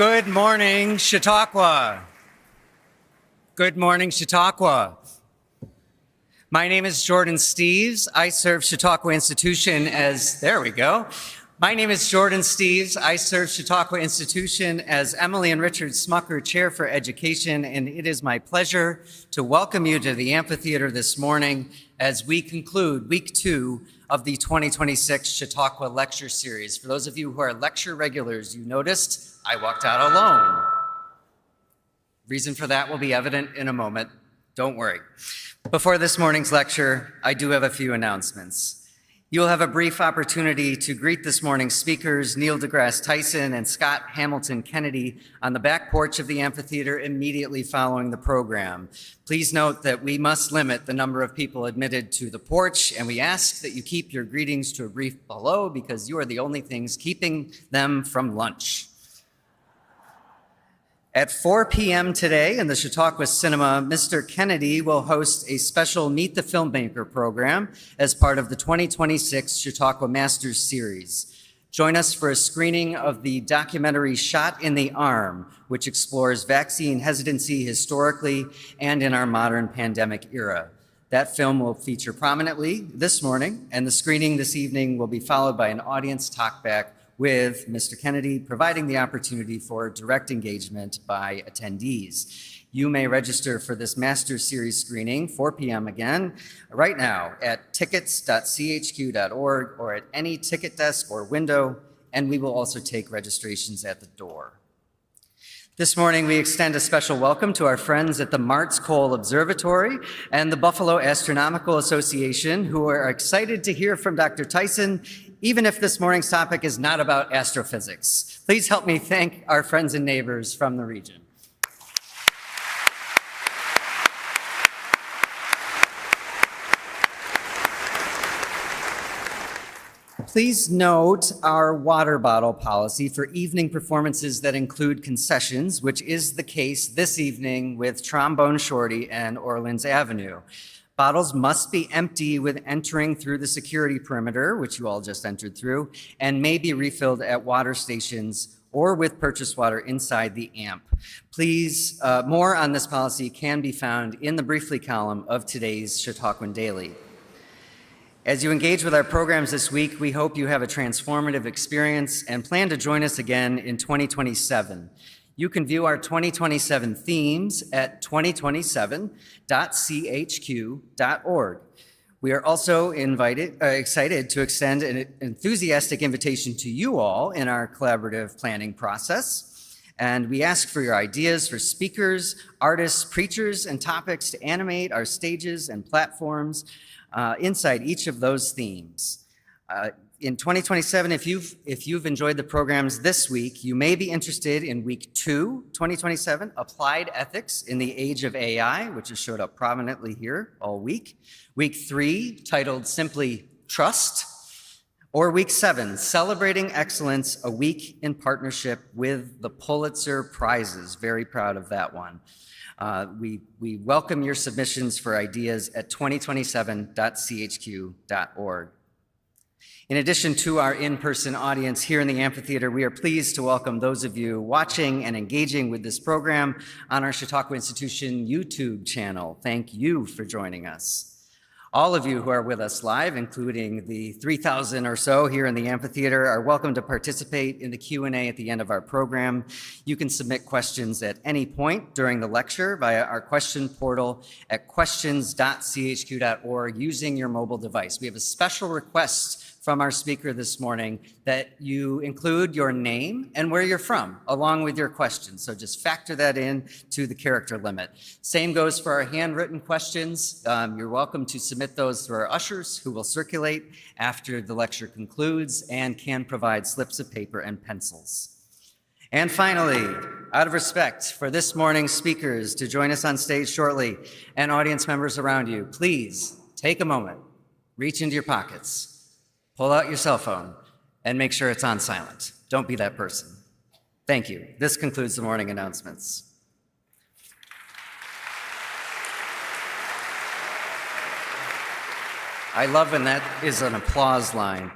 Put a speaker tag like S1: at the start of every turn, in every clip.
S1: Good morning, Chautauqua. Good morning, Chautauqua. My name is Jordan Steeves. I serve Chautauqua Institution as, there we go. My name is Jordan Steeves. I serve Chautauqua Institution as Emily and Richard Smucker Chair for Education, and it is my pleasure to welcome you to the amphitheater this morning as we conclude week 2 of the 2026 Chautauqua Lecture Series. For those of you who are lecture regulars, you noticed I walked out alone. Reason for that will be evident in a moment. Don't worry. Before this morning's lecture, I do have a few announcements. You'll have a brief opportunity to greet this morning's speakers, Neil deGrasse Tyson and Scott Hamilton Kennedy, on the back porch of the amphitheater immediately following the program. Please note that we must limit the number of people admitted to the porch, and we ask that you keep your greetings to a brief below because you are the only things keeping them from lunch. At 4 p.m. today in the Chautauqua Cinema, Mr. Kennedy will host a special Meet the Filmmaker program as part of the 2026 Chautauqua Masters Series. Join us for a screening of the documentary Shot in the Arm, which explores vaccine hesitancy historically and in our modern pandemic era. That film will feature prominently this morning, and the screening this evening will be followed by an audience talkback with Mr. Kennedy, providing the opportunity for direct engagement by attendees. You may register for this Master's Series screening, 4 p.m. again, right now at tickets.chq.org or at any ticket desk or window, and we will also take registrations at the door. This morning, we extend a special welcome to our friends at the Martz Cole Observatory and the Buffalo Astronomical Association, who are excited to hear from Dr. Tyson, even if this morning's topic is not about astrophysics. Please help me thank our friends and neighbors from the region. Please note our water bottle policy for evening performances that include concessions, which is the case this evening with Trombone Shorty and Orleans Avenue. Bottles must be empty with entering through the security perimeter, which you all just entered through, and may be refilled at water stations or with purchased water inside the amp. Please, more on this policy can be found in the Briefly column of today's Chautauquan Daily. As you engage with our programs this week, we hope you have a transformative experience and plan to join us again in 2027. You can view our 2027 themes at 2027.chq.org. We are also excited to extend an enthusiastic invitation to you all in our collaborative planning process. And we ask for your ideas for speakers, artists, preachers, and topics to animate our stages and platforms inside each of those themes. In 2027, if you've enjoyed the programs this week, you may be interested in week 2, 2027, Applied Ethics in the Age of AI, which has showed up prominently here all week. Week 3, titled simply Trust. Or week 7, Celebrating Excellence, a week in partnership with the Pulitzer Prizes. Very proud of that one. We welcome your submissions for ideas at 2027.chq.org. In addition to our in-person audience here in the amphitheater, we are pleased to welcome those of you watching and engaging with this program on our Chautauqua Institution YouTube channel. Thank you for joining us. All of you who are with us live, including the 3,000 or so here in the amphitheater, are welcome to participate in the Q&A at the end of our program. You can submit questions at any point during the lecture via our question portal at questions.chq.org using your mobile device. We have a special request from our speaker this morning that you include your name and where you're from, along with your questions. So just factor that in to the character limit. Same goes for our handwritten questions. You're welcome to submit those through our ushers, who will circulate after the lecture concludes and can provide slips of paper and pencils. And finally, out of respect for this morning's speakers to join us on stage shortly and audience members around you, please take a moment, reach into your pockets, pull out your cell phone, and make sure it's on silent. Don't be that person. Thank you. This concludes the morning announcements. I love when that is an applause line.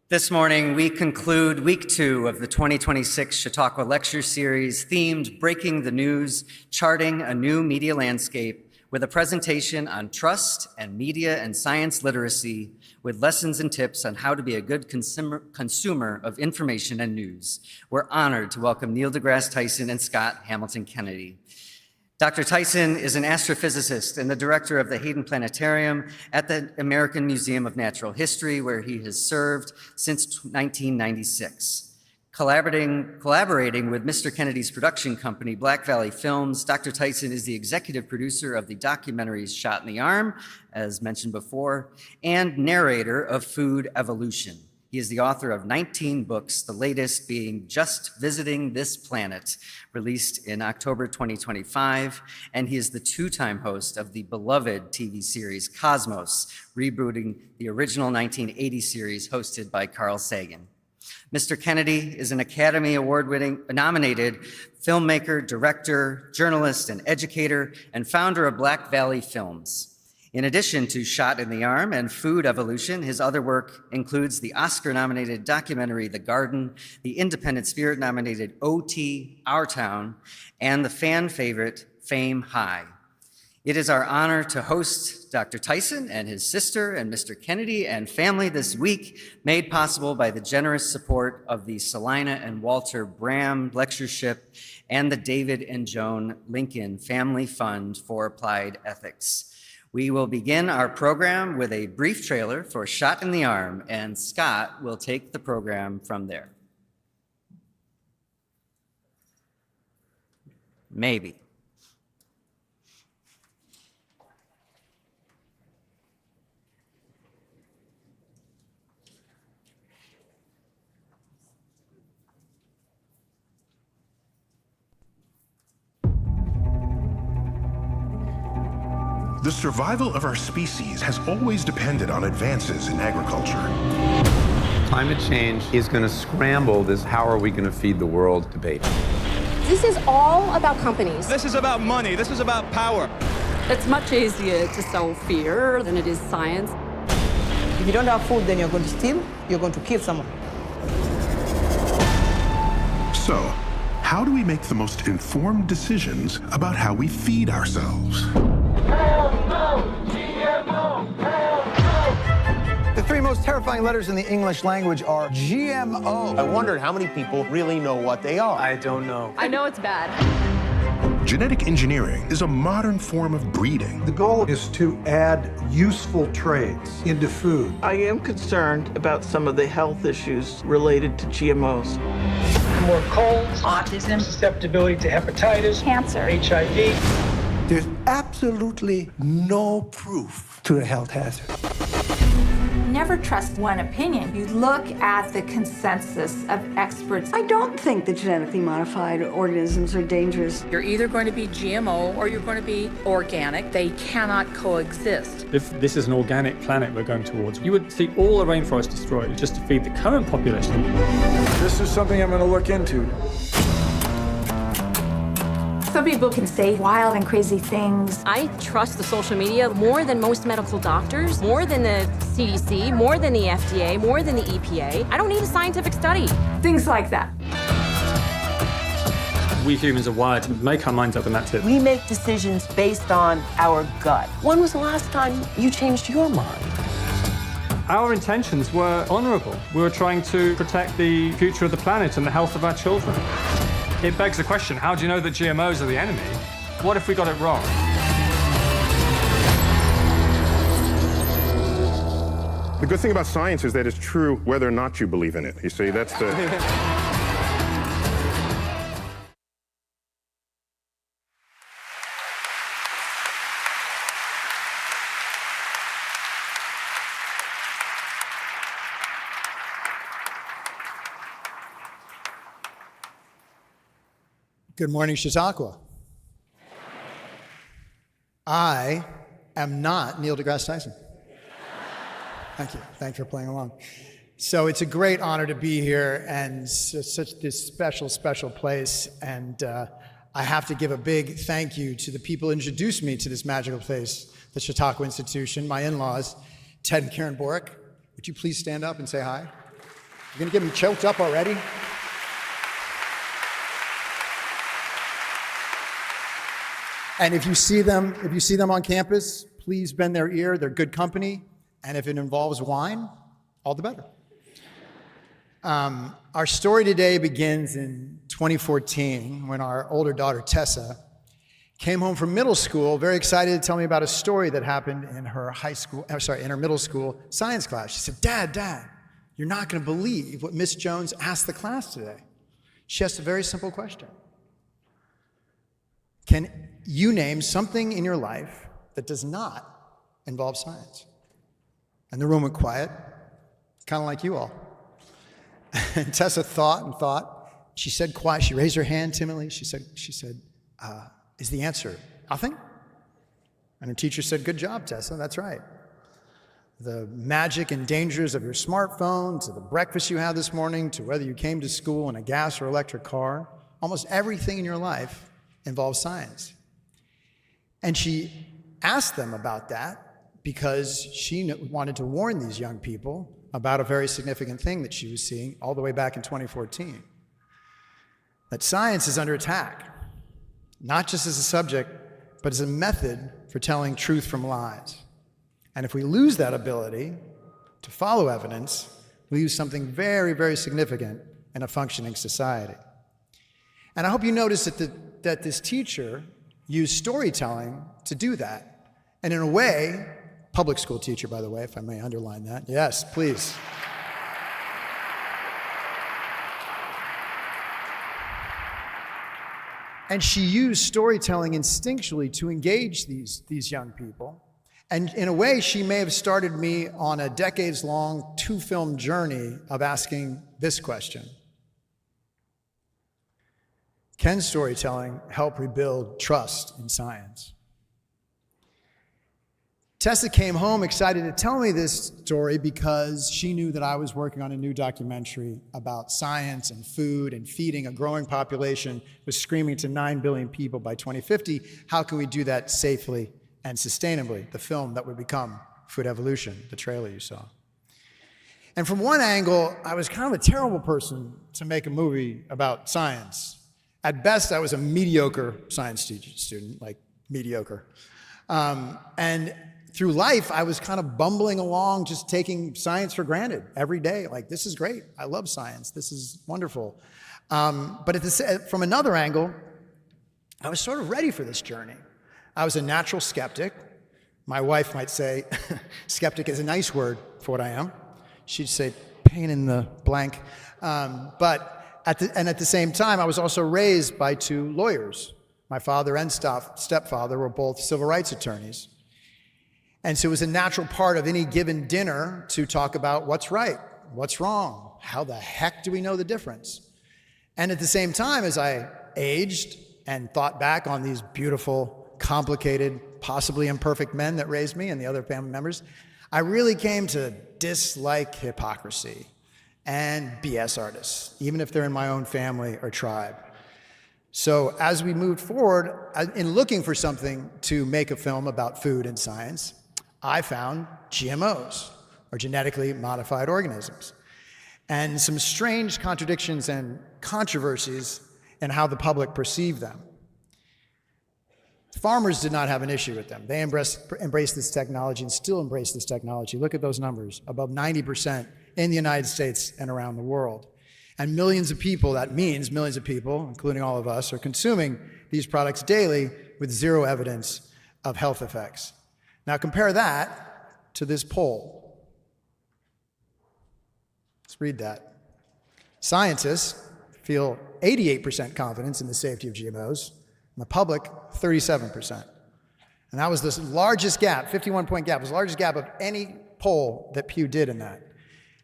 S1: This morning, we conclude week 2 of the 2026 Chautauqua Lecture Series themed Breaking the News, Charting a New Media Landscape with a presentation on trust and media and science literacy with lessons and tips on how to be a good consumer of information and news. We're honored to welcome Neil deGrasse Tyson and Scott Hamilton Kennedy. Dr. Tyson is an astrophysicist and the director of the Hayden Planetarium at the American Museum of Natural History, where he has served since 1996. Collaborating with Mr. Kennedy's production company, Black Valley Films, Dr. Tyson is the executive producer of the documentaries Shot in the Arm, as mentioned before, and narrator of Food Evolution. He is the author of 19 books, the latest being Just Visiting This Planet, released in October 2025, and he is the 2-time host of the beloved TV series Cosmos, rebooting the original 1980 series hosted by Carl Sagan. Mr. Kennedy is an Academy Award-nominated filmmaker, director, journalist, and educator, and founder of Black Valley Films. In addition to Shot in the Arm and Food Evolution, his other work includes the Oscar-nominated documentary The Garden, the Independent Spirit-nominated OT, Our Town, and the fan favorite Fame High. It is our honor to host Dr. Tyson and his sister and Mr. Kennedy and family this week, made possible by the generous support of the Salina and Walter Bram Lectureship and the David and Joan Lincoln Family Fund for Applied Ethics. We will begin our program with a brief trailer for Shot in the Arm, and Scott will take the program from there. Maybe.
S2: The survival of our species has always depended on advances in agriculture.
S3: Climate change is going to scramble this how are we going to feed the world debate.
S4: This is all about companies.
S5: This is about money. This is about power.
S6: It's much easier to sow fear than it is science.
S7: If you don't have food, then you're going to steal, you're going to kill someone.
S2: So, how do we make the most informed decisions about how we feed ourselves?
S8: The 3 most terrifying letters in the English language are GMO.
S9: I wondered how many people really know what they are.
S3: I don't know.
S6: I know it's bad.
S2: Genetic engineering is a modern form of breeding.
S10: The goal is to add useful traits into food.
S11: I am concerned about some of the health issues related to GMOs.
S12: More colds,
S13: autism,
S12: susceptibility to hepatitis,
S13: cancer,
S12: HIV.
S10: There's absolutely no proof to the health hazard.
S13: Never trust one opinion. You look at the consensus of experts.
S14: I don't think that genetically modified organisms are dangerous.
S6: You're either going to be GMO or you're going to be organic. They cannot coexist.
S15: If this is an organic planet we're going towards, you would see all the rainforest destroyed just to feed the current population.
S10: This is something I'm going to look into.
S13: Some people can say wild and crazy things.
S4: I trust the social media more than most medical doctors, more than the CDC, more than the FDA, more than the EPA. I don't need a scientific study.
S13: Things like that.
S15: We humans are wired to make our minds up and that's it.
S11: We make decisions based on our gut. When was the last time you changed your mind?
S15: Our intentions were honorable. We were trying to protect the future of the planet and the health of our children. It begs the question, how do you know that GMOs are the enemy? What if we got it wrong?
S2: The good thing about science is that it's true whether or not you believe in it. You see, that's the...
S10: Good morning, Chautauqua. I am not Neil deGrasse Tyson. Thank you. Thanks for playing along. So it's a great honor to be here and such this special place. And I have to give a big thank you to the people who introduced me to this magical place, the Chautauqua Institution, my in-laws, Ted and Karen Borick. Would you please stand up and say hi? You're gonna get me choked up already? And if you see them on campus, please bend their ear. They're good company. And if it involves wine, all the better. Our story today begins in 2014 when our older daughter, Tessa, came home from middle school, very excited to tell me about a story that happened in her in her middle school science class. She said, Dad, you're not gonna believe what Miss Jones asked the class today. She asked a very simple question. Can you name something in your life that does not involve science? And the room went quiet, kind of like you all. And Tessa thought and thought. She said quiet, she raised her hand timidly. She said, is the answer nothing? And her teacher said, good job, Tessa, that's right. The magic and dangers of your smartphone, to the breakfast you had this morning, to whether you came to school in a gas or electric car, almost everything in your life involves science. And she asked them about that because she wanted to warn these young people about a very significant thing that she was seeing all the way back in 2014. That science is under attack, not just as a subject, but as a method for telling truth from lies. And if we lose that ability to follow evidence, we lose something very, very significant in a functioning society. And I hope you notice that this teacher used storytelling to do that. And in a way, public school teacher, by the way, if I may underline that. Yes, please. And she used storytelling instinctually to engage these young people. And in a way, she may have started me on a decades-long 2-film journey of asking this question. Can storytelling help rebuild trust in science? Tessa came home excited to tell me this story because she knew that I was working on a new documentary about science and food and feeding a growing population was screaming to 9 billion people by 2050. How can we do that safely and sustainably? The film that would become Food Evolution, the trailer you saw. And from one angle, I was kind of a terrible person to make a movie about science. At best, I was a mediocre science student, like mediocre. And through life, I was kind of bumbling along, just taking science for granted every day. Like, this is great. I love science. This is wonderful. But from another angle, I was sort of ready for this journey. I was a natural skeptic. My wife might say, skeptic is a nice word for what I am. She'd say, pain in the blank. But at the same time, I was also raised by 2 lawyers. My father and stepfather were both civil rights attorneys. And so it was a natural part of any given dinner to talk about what's right, what's wrong, how the heck do we know the difference? And at the same time, as I aged and thought back on these beautiful, complicated, possibly imperfect men that raised me and the other family members, I really came to dislike hypocrisy and BS artists, even if they're in my own family or tribe. So as we moved forward, in looking for something to make a film about food and science, I found GMOs, or genetically modified organisms, and some strange contradictions and controversies in how the public perceived them. Farmers did not have an issue with them. They embraced this technology and still embrace this technology. Look at those numbers, above 90% in the United States and around the world. And millions of people, that means millions of people, including all of us, are consuming these products daily with zero evidence of health effects. Now compare that to this poll. Let's read that. Scientists feel 88% confidence in the safety of GMOs, and the public, 37%. And that was the largest gap, 51-point gap, was the largest gap of any poll that Pew did in that.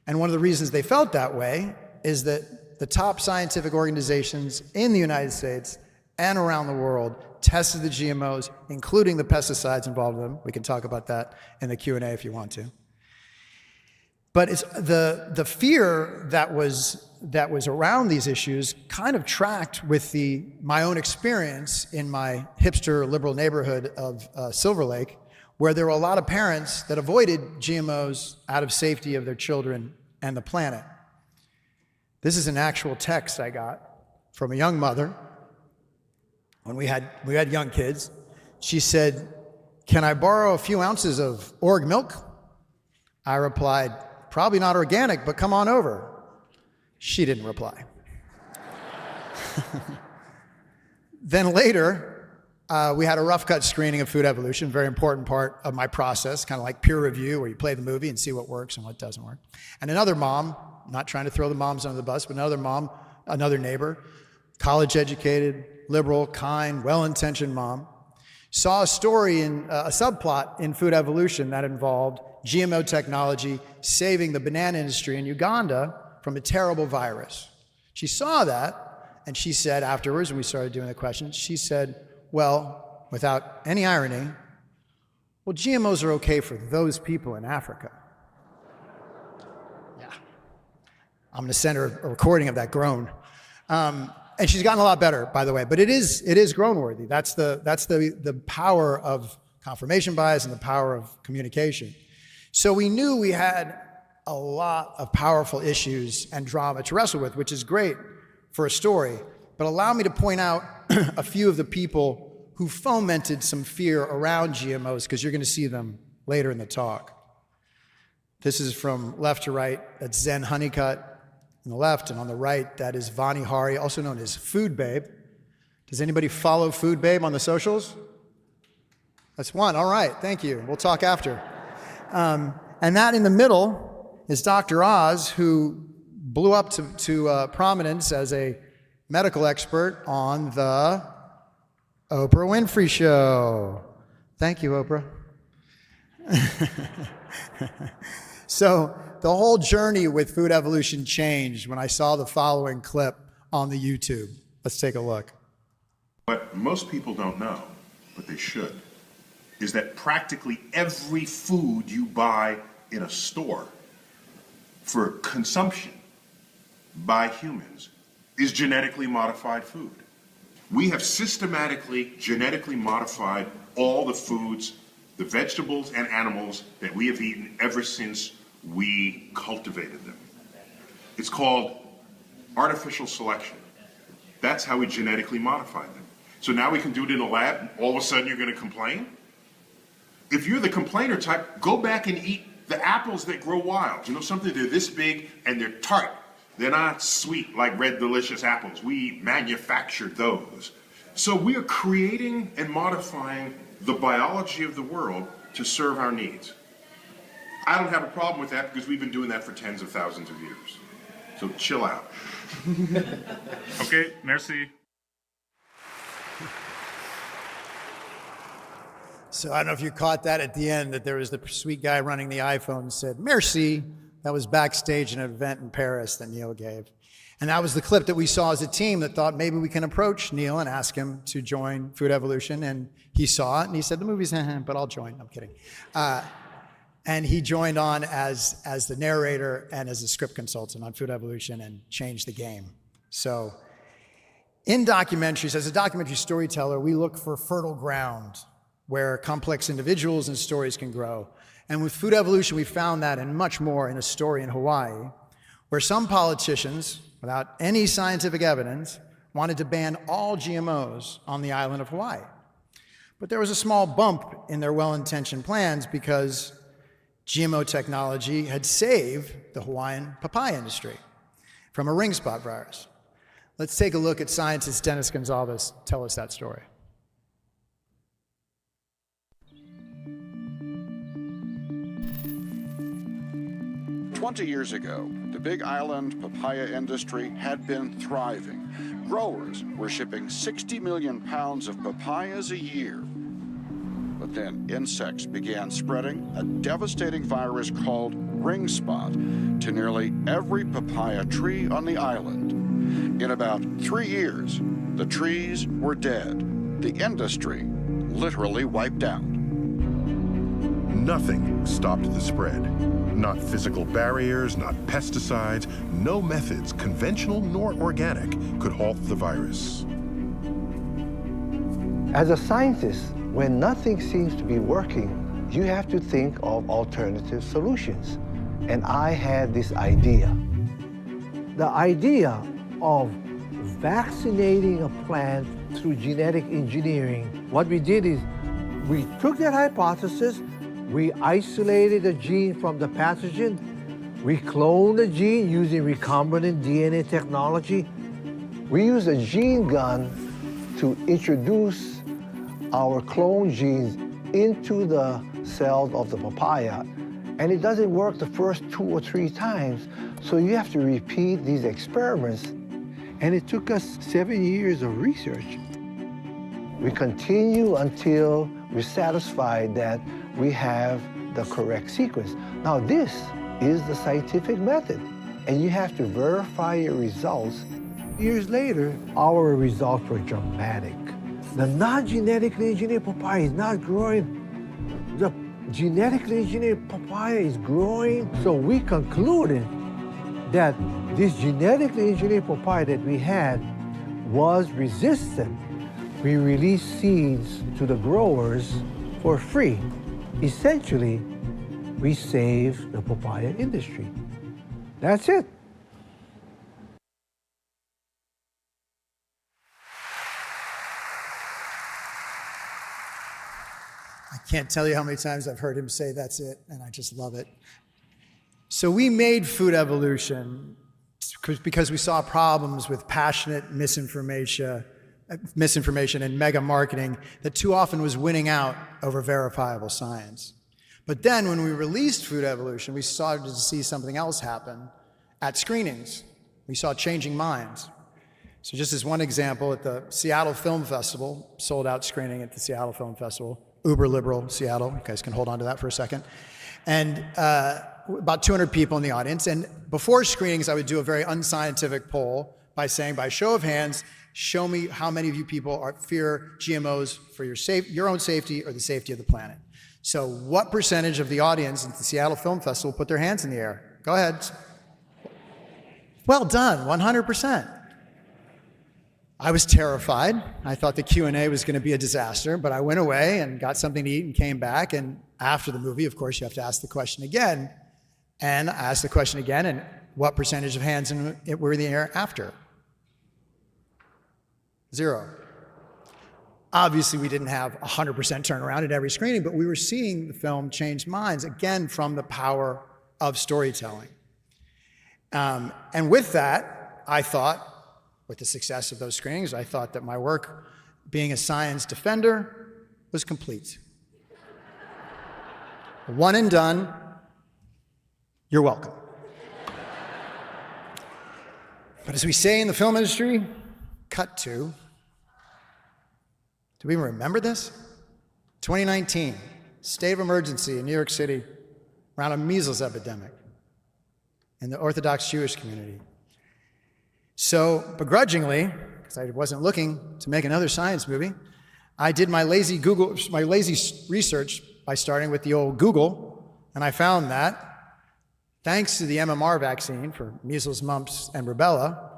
S10: And one of the reasons they felt that way is that the top scientific organizations in the United States and around the world tested the GMOs, including the pesticides involved in them. We can talk about that in the Q&A if you want to. But it's the fear that was around these issues kind of tracked with my own experience in my hipster liberal neighborhood of Silver Lake, where there were a lot of parents that avoided GMOs out of safety of their children and the planet. This is an actual text I got from a young mother when we had young kids. She said, "Can I borrow a few ounces of org milk?" I replied, "Probably not organic, but come on over." She didn't reply. Then later, we had a rough cut screening of Food Evolution, very important part of my process, kind of like peer review, where you play the movie and see what works and what doesn't work. And another mom, not trying to throw the moms under the bus, but another mom, another neighbor, college educated, liberal, kind, well-intentioned mom, saw a story in a subplot in Food Evolution that involved GMO technology saving the banana industry in Uganda from a terrible virus. She saw that, and she said afterwards, when we started doing the questions, she said, well, without any irony, well, GMOs are okay for those people in Africa. Yeah. I'm gonna send her a recording of that groan. And she's gotten a lot better, by the way, but it is groan-worthy. That's the power of confirmation bias and the power of communication. So we knew we had a lot of powerful issues and drama to wrestle with, which is great for a story, but allow me to point out a few of the people who fomented some fear around GMOs, because you're gonna see them later in the talk. This is from left to right, that's Zen Honeycutt on the left, and on the right, that is Vani Hari, also known as Food Babe. Does anybody follow Food Babe on the socials? That's one, all right, thank you. We'll talk after. And that in the middle is Dr. Oz, who blew up to prominence as a medical expert on the Oprah Winfrey Show. Thank you, Oprah. So the whole journey with Food Evolution changed when I saw the following clip on the YouTube. Let's take a look.
S2: What most people don't know, but they should, is that practically every food you buy in a store for consumption by humans is genetically modified food. We have systematically genetically modified all the foods, the vegetables and animals that we have eaten ever since we cultivated them. It's called artificial selection. That's how we genetically modify them. So now we can do it in a lab, and all of a sudden you're going to complain? If you're the complainer type, go back and eat the apples that grow wild. You know something? They're this big and they're tart. They're not sweet like red delicious apples. We manufactured those. So we are creating and modifying the biology of the world to serve our needs. I don't have a problem with that because we've been doing that for tens of thousands of years. So chill out.
S16: Okay, merci.
S10: So I don't know if you caught that at the end, that there was the sweet guy running the iPhone and said, merci. That was backstage at an event in Paris that Neil gave. And that was the clip that we saw as a team that thought maybe we can approach Neil and ask him to join Food Evolution. And he saw it and he said, the movie's, but I'll join. I'm kidding. And he joined on as the narrator and as a script consultant on Food Evolution and changed the game. So in documentaries, as a documentary storyteller, we look for fertile ground where complex individuals and stories can grow. And with Food Evolution, we found that and much more in a story in Hawaii, where some politicians, without any scientific evidence, wanted to ban all GMOs on the island of Hawaii. But there was a small bump in their well-intentioned plans because GMO technology had saved the Hawaiian papaya industry from a ring spot virus. Let's take a look at scientist Dennis Gonzalez tell us that story.
S17: 20 years ago, the Big Island papaya industry had been thriving. Growers were shipping 60 million pounds of papayas a year. But then insects began spreading a devastating virus called ring spot to nearly every papaya tree on the island. In about 3 years, the trees were dead. The industry literally wiped out.
S2: Nothing stopped the spread. Not physical barriers, not pesticides, no methods, conventional nor organic, could halt the virus.
S18: As a scientist, when nothing seems to be working, you have to think of alternative solutions. And I had this idea. the idea of vaccinating a plant through genetic engineering, what we did is we took that hypothesis, we isolated the gene from the pathogen, we cloned the gene using recombinant DNA technology. We used a gene gun to introduce our clone genes into the cells of the papaya. And it doesn't work the first 2 or 3 times, so you have to repeat these experiments. And it took us 7 years of research. We continue until we're satisfied that we have the correct sequence. Now this is the scientific method, and you have to verify your results. Years later, our results were dramatic. The non-genetically engineered papaya is not growing. The genetically engineered papaya is growing. So we concluded that this genetically engineered papaya that we had was resistant. We released seeds to the growers for free. Essentially, we saved the papaya industry. That's it.
S10: I can't tell you how many times I've heard him say that's it, and I just love it. So we made food evolution because we saw problems with passionate misinformation and mega marketing that too often was winning out over verifiable science. But then when we released food evolution, we started to see something else happen at screenings. We saw changing minds. So just as one example, at the Seattle Film Festival, sold out screening at the Seattle Film Festival, uber liberal Seattle, you guys can hold on to that for a second. And about 200 people in the audience. And before screenings, I would do a very unscientific poll by saying, by show of hands, show me how many of you people fear GMOs for your own safety or the safety of the planet. So what percentage of the audience at the Seattle Film Festival put their hands in the air? Go ahead. Well done, 100%. I was terrified. I thought the Q&A was going to be a disaster, but I went away and got something to eat and came back. And after the movie, of course, you have to ask the question again. And I asked the question again, and what percentage of hands were in the air after? 0. Obviously, we didn't have 100% turnaround at every screening, but we were seeing the film change minds, again, from the power of storytelling. And with that, I thought, with the success of those screenings, I thought that my work being a science defender was complete. One and done, you're welcome. But as we say in the film industry, cut to, do we even remember this? 2019, state of emergency in New York City around a measles epidemic in the Orthodox Jewish community. So begrudgingly, because I wasn't looking to make another science movie, I did my lazy research by starting with the old Google, and I found that thanks to the MMR vaccine for measles, mumps, and rubella,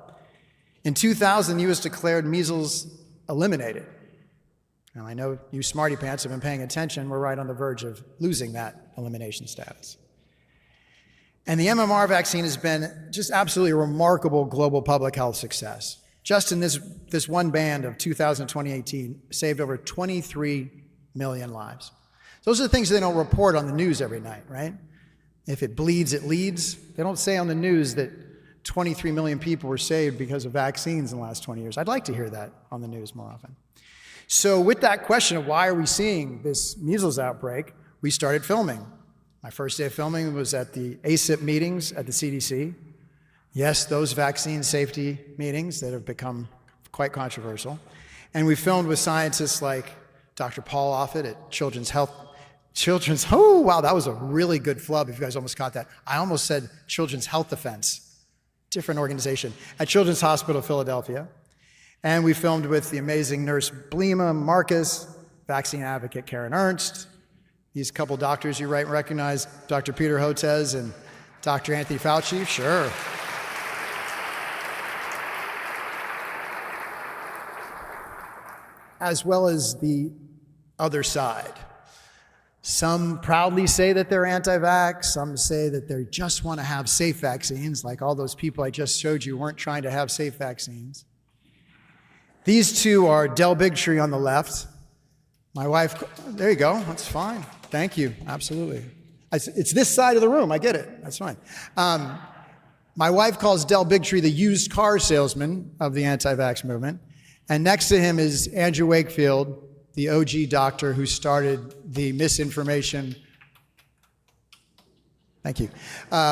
S10: in 2000, the US declared measles eliminated. Now, I know you smarty pants have been paying attention. We're right on the verge of losing that elimination status. And the MMR vaccine has been just absolutely a remarkable global public health success. Just in this one band of 2018, saved over 23 million lives. Those are the things they don't report on the news every night, right? If it bleeds, it leads. They don't say on the news that 23 million people were saved because of vaccines in the last 20 years. I'd like to hear that on the news more often. So with that question of why are we seeing this measles outbreak, we started filming. My first day of filming was at the ACIP meetings at the CDC. Yes, those vaccine safety meetings that have become quite controversial. And we filmed with scientists like Dr. Paul Offit at oh, wow, that was a really good flub if you guys almost caught that. I almost said Children's Health Defense, different organization, at Children's Hospital of Philadelphia. And we filmed with the amazing nurse Blima Marcus, vaccine advocate Karen Ernst, these couple doctors you might recognize, Dr. Peter Hotez and Dr. Anthony Fauci, sure. As well as the other side. Some proudly say that they're anti-vax. Some say that they just want to have safe vaccines, like all those people I just showed you weren't trying to have safe vaccines. These two are Del Bigtree on the left. My wife, there you go, that's fine. Thank you, absolutely. It's this side of the room, I get it, that's fine. My wife calls Del Bigtree the used car salesman of the anti-vax movement. And next to him is Andrew Wakefield, the OG doctor who started the misinformation, thank you,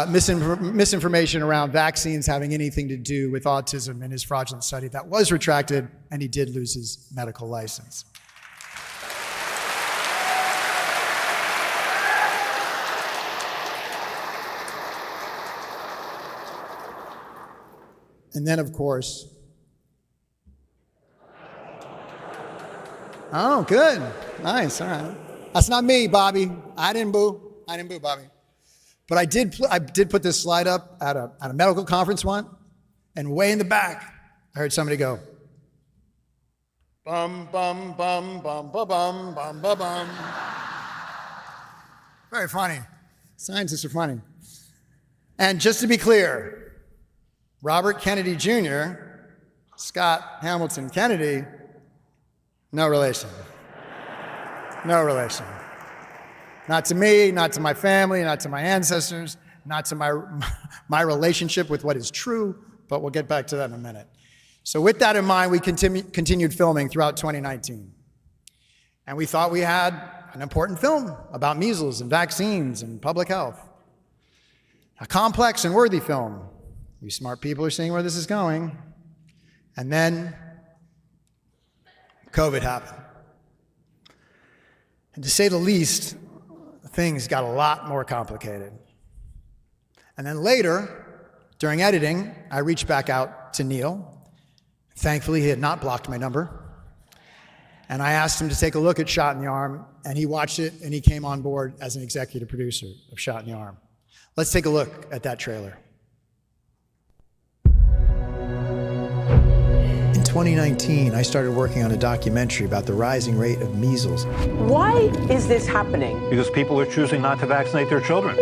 S10: misinformation around vaccines having anything to do with autism in his fraudulent study that was retracted, and he did lose his medical license. And then, of course, oh, good. Nice. All right. That's not me, Bobby. I didn't boo. Bobby. But I did put this slide up at a medical conference once, and way in the back, I heard somebody go, bum, bum, bum, bum, bum, bum, bum, bum, bum. Very funny. Scientists are funny. And just to be clear, Robert Kennedy Jr., Scott Hamilton Kennedy, no relation. No relation. Not to me, not to my family, not to my ancestors, not to my relationship with what is true, but we'll get back to that in a minute. So with that in mind, we continued filming throughout 2019. And we thought we had an important film about measles and vaccines and public health. A complex and worthy film. You smart people are seeing where this is going. And then COVID happened. And to say the least, things got a lot more complicated. And then later, during editing, I reached back out to Neil. Thankfully, he had not blocked my number. And I asked him to take a look at Shot in the Arm, and he watched it, and he came on board as an executive producer of Shot in the Arm. Let's take a look at that trailer. In 2019, I started working on a documentary about the rising rate of measles.
S11: Why is this happening?
S15: Because people are choosing not to vaccinate their children.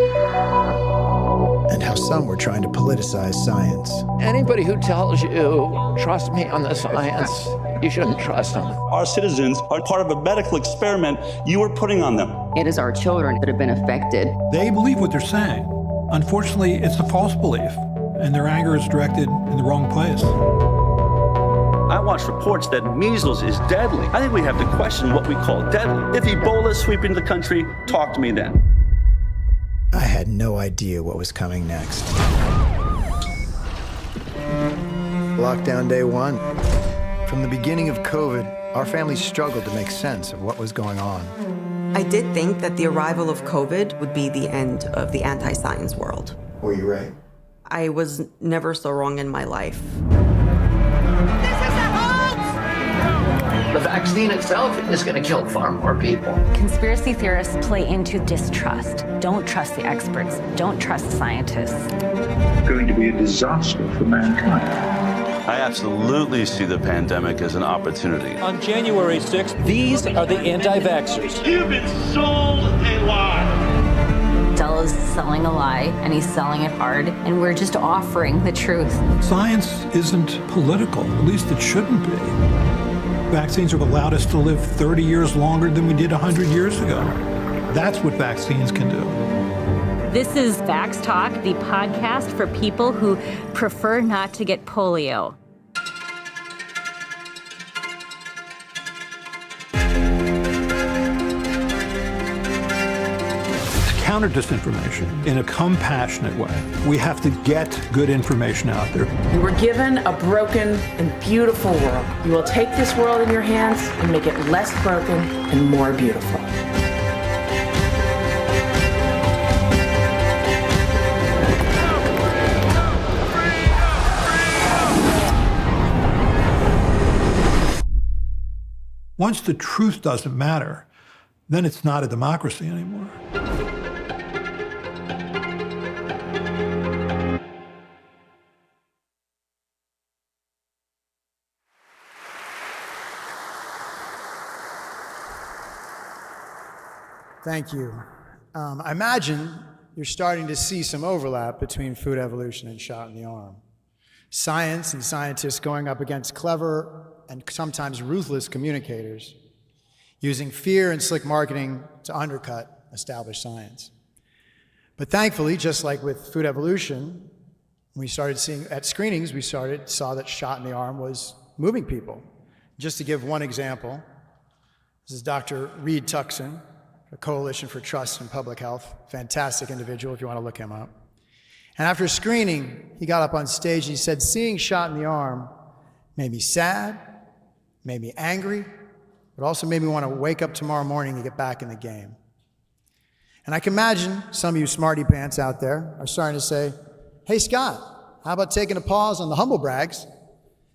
S10: And how some were trying to politicize science.
S11: Anybody who tells you, trust me on the science, you shouldn't trust them.
S16: Our citizens are part of a medical experiment you are putting on them.
S19: It is our children that have been affected.
S20: They believe what they're saying. Unfortunately, it's a false belief, and their anger is directed in the wrong place.
S16: I watched reports that measles is deadly. I think we have to question what we call deadly. If Ebola is sweeping the country, talk to me then.
S10: I had no idea what was coming next. Lockdown day one. From the beginning of COVID, our family struggled to make sense of what was going on.
S21: I did think that the arrival of COVID would be the end of the anti-science world.
S10: Were you right?
S21: I was never so wrong in my life.
S11: The vaccine itself is going to kill far more people.
S4: Conspiracy theorists play into distrust. Don't trust the experts. Don't trust scientists.
S22: It's going to be a disaster for mankind.
S16: I absolutely see the pandemic as an opportunity.
S12: On January 6th, these are the anti-vaxxers.
S16: You've been sold a lie.
S4: Del is selling a lie, and he's selling it hard, and we're just offering the truth.
S20: Science isn't political, at least it shouldn't be. Vaccines have allowed us to live 30 years longer than we did 100 years ago. That's what vaccines can do.
S4: This is Vax Talk, the podcast for people who prefer not to get polio.
S20: Counter disinformation in a compassionate way. We have to get good information out there.
S6: You were given a broken and beautiful world. You will take this world in your hands and make it less broken and more beautiful.
S20: Once the truth doesn't matter, then it's not a democracy anymore.
S10: Thank you. I imagine you're starting to see some overlap between food evolution and shot in the arm. Science and scientists going up against clever and sometimes ruthless communicators, using fear and slick marketing to undercut established science. But thankfully, just like with food evolution, we started seeing, at screenings, we saw that shot in the arm was moving people. Just to give one example, this is Dr. Reed Tuckson, a Coalition for Trust in Public Health, fantastic individual if you want to look him up. And after screening, he got up on stage and he said, seeing shot in the arm made me sad, made me angry, but also made me want to wake up tomorrow morning and get back in the game. And I can imagine some of you smarty pants out there are starting to say, hey Scott, how about taking a pause on the humble brags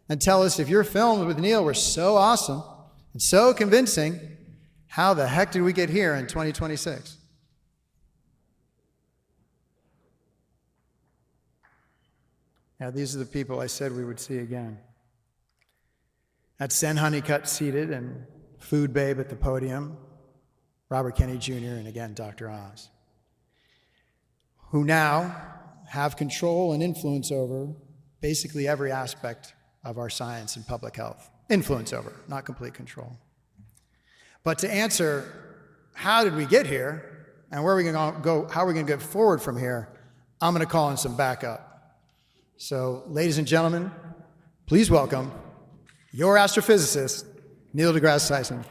S10: and tell us if your films with Neil were so awesome and so convincing, how the heck did we get here in 2026? Now, these are the people I said we would see again. That's Sen Honeycutt seated and Food Babe at the podium, Robert Kennedy Jr., and again, Dr. Oz, who now have control and influence over basically every aspect of our science and public health. Influence over, not complete control. But to answer, how did we get here, and where are we going to go, how are we going to get forward from here, I'm going to call in some backup. So, ladies and gentlemen, please welcome your astrophysicist, Neil deGrasse Tyson.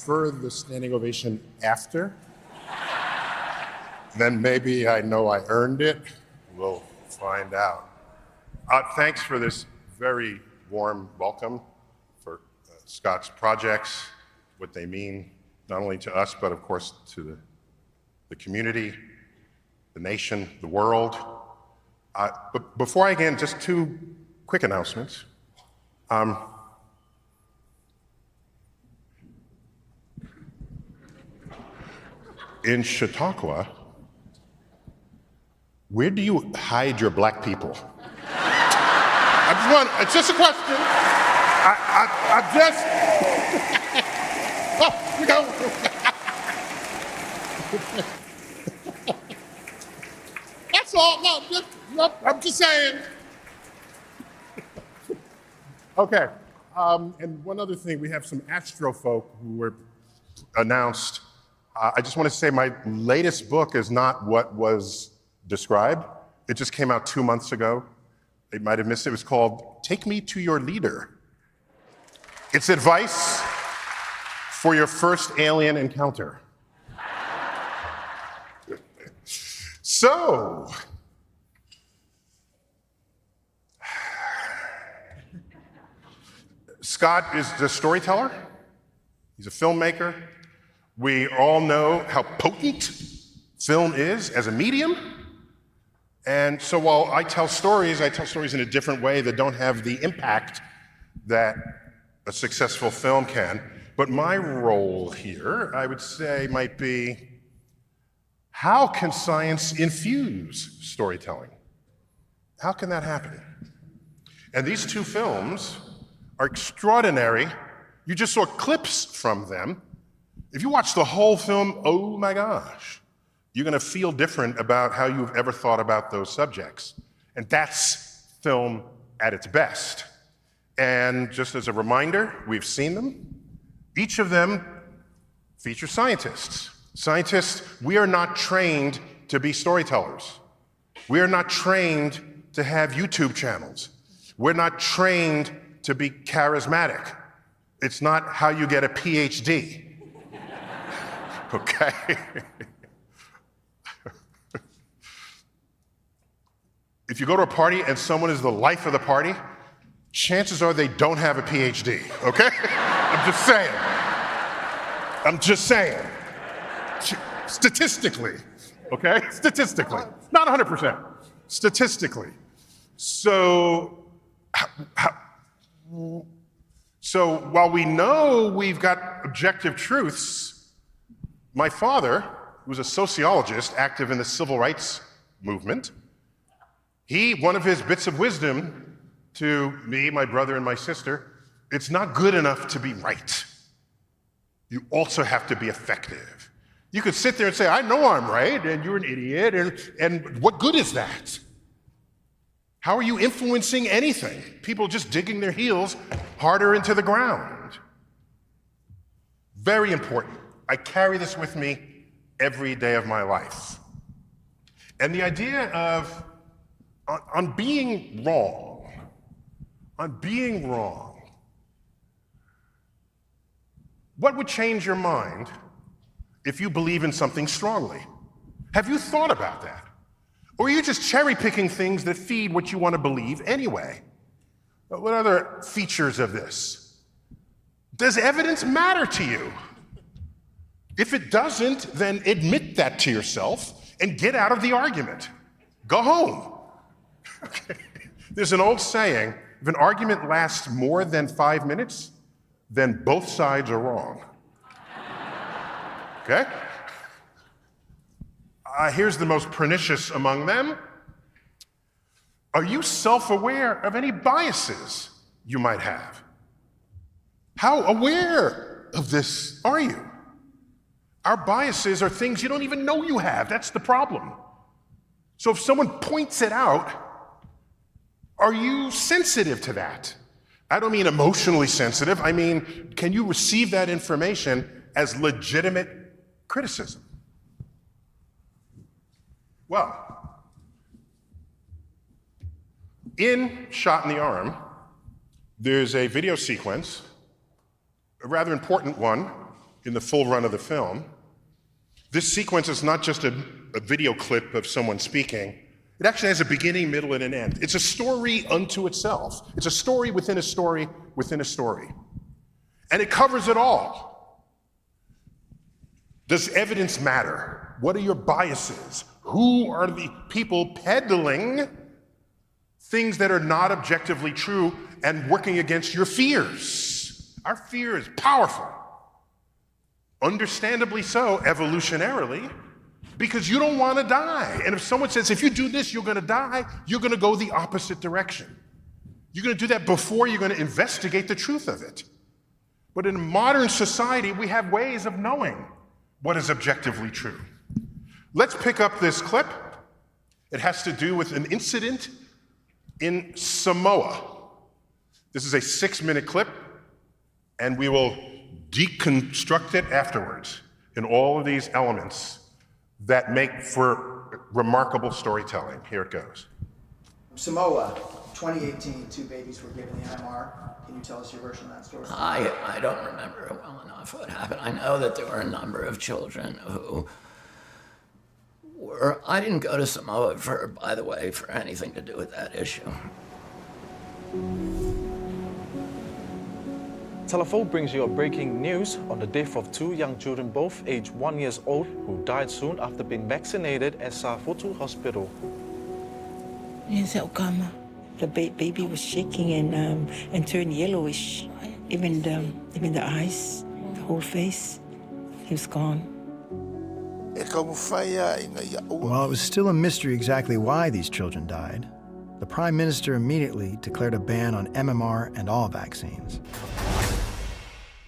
S1: Prefer the standing ovation after. Then maybe I know I earned it. We'll find out. Thanks for this very warm welcome for Scott's projects, what they mean not only to us, but of course to the community, the nation, the world. But before I begin, just two quick announcements. In Chautauqua, where do you hide your black people? It's just a question. Oh, you go. That's all, no, I'm just saying. Okay, and one other thing, we have some astro folk who were announced. I just want to say my latest book is not what was described. It just came out 2 months ago. They might have missed it. It was called Take Me to Your Leader. It's advice for your first alien encounter. So, Scott is the storyteller. He's a filmmaker. We all know how potent film is as a medium. And so while I tell stories in a different way that don't have the impact that a successful film can. But my role here, I would say, might be, how can science infuse storytelling? How can that happen? And these two films are extraordinary. You just saw clips from them. If you watch the whole film, oh my gosh, you're gonna feel different about how you've ever thought about those subjects. And that's film at its best. And just as a reminder, we've seen them. Each of them feature scientists. Scientists, we are not trained to be storytellers. We are not trained to have YouTube channels. We're not trained to be charismatic. It's not how you get a PhD. Okay? If you go to a party and someone is the life of the party, chances are they don't have a PhD, okay? I'm just saying. Statistically, okay? Statistically. Not 100%. Statistically. So while we know we've got objective truths, my father, who was a sociologist active in the civil rights movement, one of his bits of wisdom to me, my brother, and my sister, it's not good enough to be right. You also have to be effective. You could sit there and say, I know I'm right, and you're an idiot, and what good is that? How are you influencing anything? People just digging their heels harder into the ground. Very important. I carry this with me every day of my life. And the idea of, on being wrong, what would change your mind if you believe in something strongly? Have you thought about that? Or are you just cherry-picking things that feed what you want to believe anyway? What are other features of this? Does evidence matter to you? If it doesn't, then admit that to yourself and get out of the argument. Go home. Okay. There's an old saying, if an argument lasts more than 5 minutes, then both sides are wrong. Okay? Here's the most pernicious among them. Are you self-aware of any biases you might have? How aware of this are you? Our biases are things you don't even know you have. That's the problem. So if someone points it out, are you sensitive to that? I don't mean emotionally sensitive. I mean, can you receive that information as legitimate criticism? Well, in Shot in the Arm, there's a video sequence, a rather important one in the full run of the film. This sequence is not just a video clip of someone speaking. It actually has a beginning, middle, and an end. It's a story unto itself. It's a story within a story within a story. And it covers it all. Does evidence matter? What are your biases? Who are the people peddling things that are not objectively true and working against your fears? Our fear is powerful. Understandably so, evolutionarily, because you don't want to die. And if someone says, if you do this, you're going to die, you're going to go the opposite direction. You're going to do that before you're going to investigate the truth of it. But in modern society, we have ways of knowing what is objectively true. Let's pick up this clip. It has to do with an incident in Samoa. This is a 6-minute clip, and we will deconstruct it afterwards in all of these elements that make for remarkable storytelling. Here it goes.
S10: Samoa, 2018, 2 babies were given the MMR. Can you tell us your version of that story?
S5: I don't remember it well enough what happened. I know that there were a number of children who were... I didn't go to Samoa, by the way, for anything to do with that issue.
S7: Telephone brings you a breaking news on the death of 2 young children, both aged 1 year old, who died soon after being vaccinated at Safotu Hospital.
S23: The baby was shaking and turned yellowish. Even the eyes, the whole face, he was gone.
S8: While it was still a mystery exactly why these children died, the Prime Minister immediately declared a ban on MMR and all vaccines.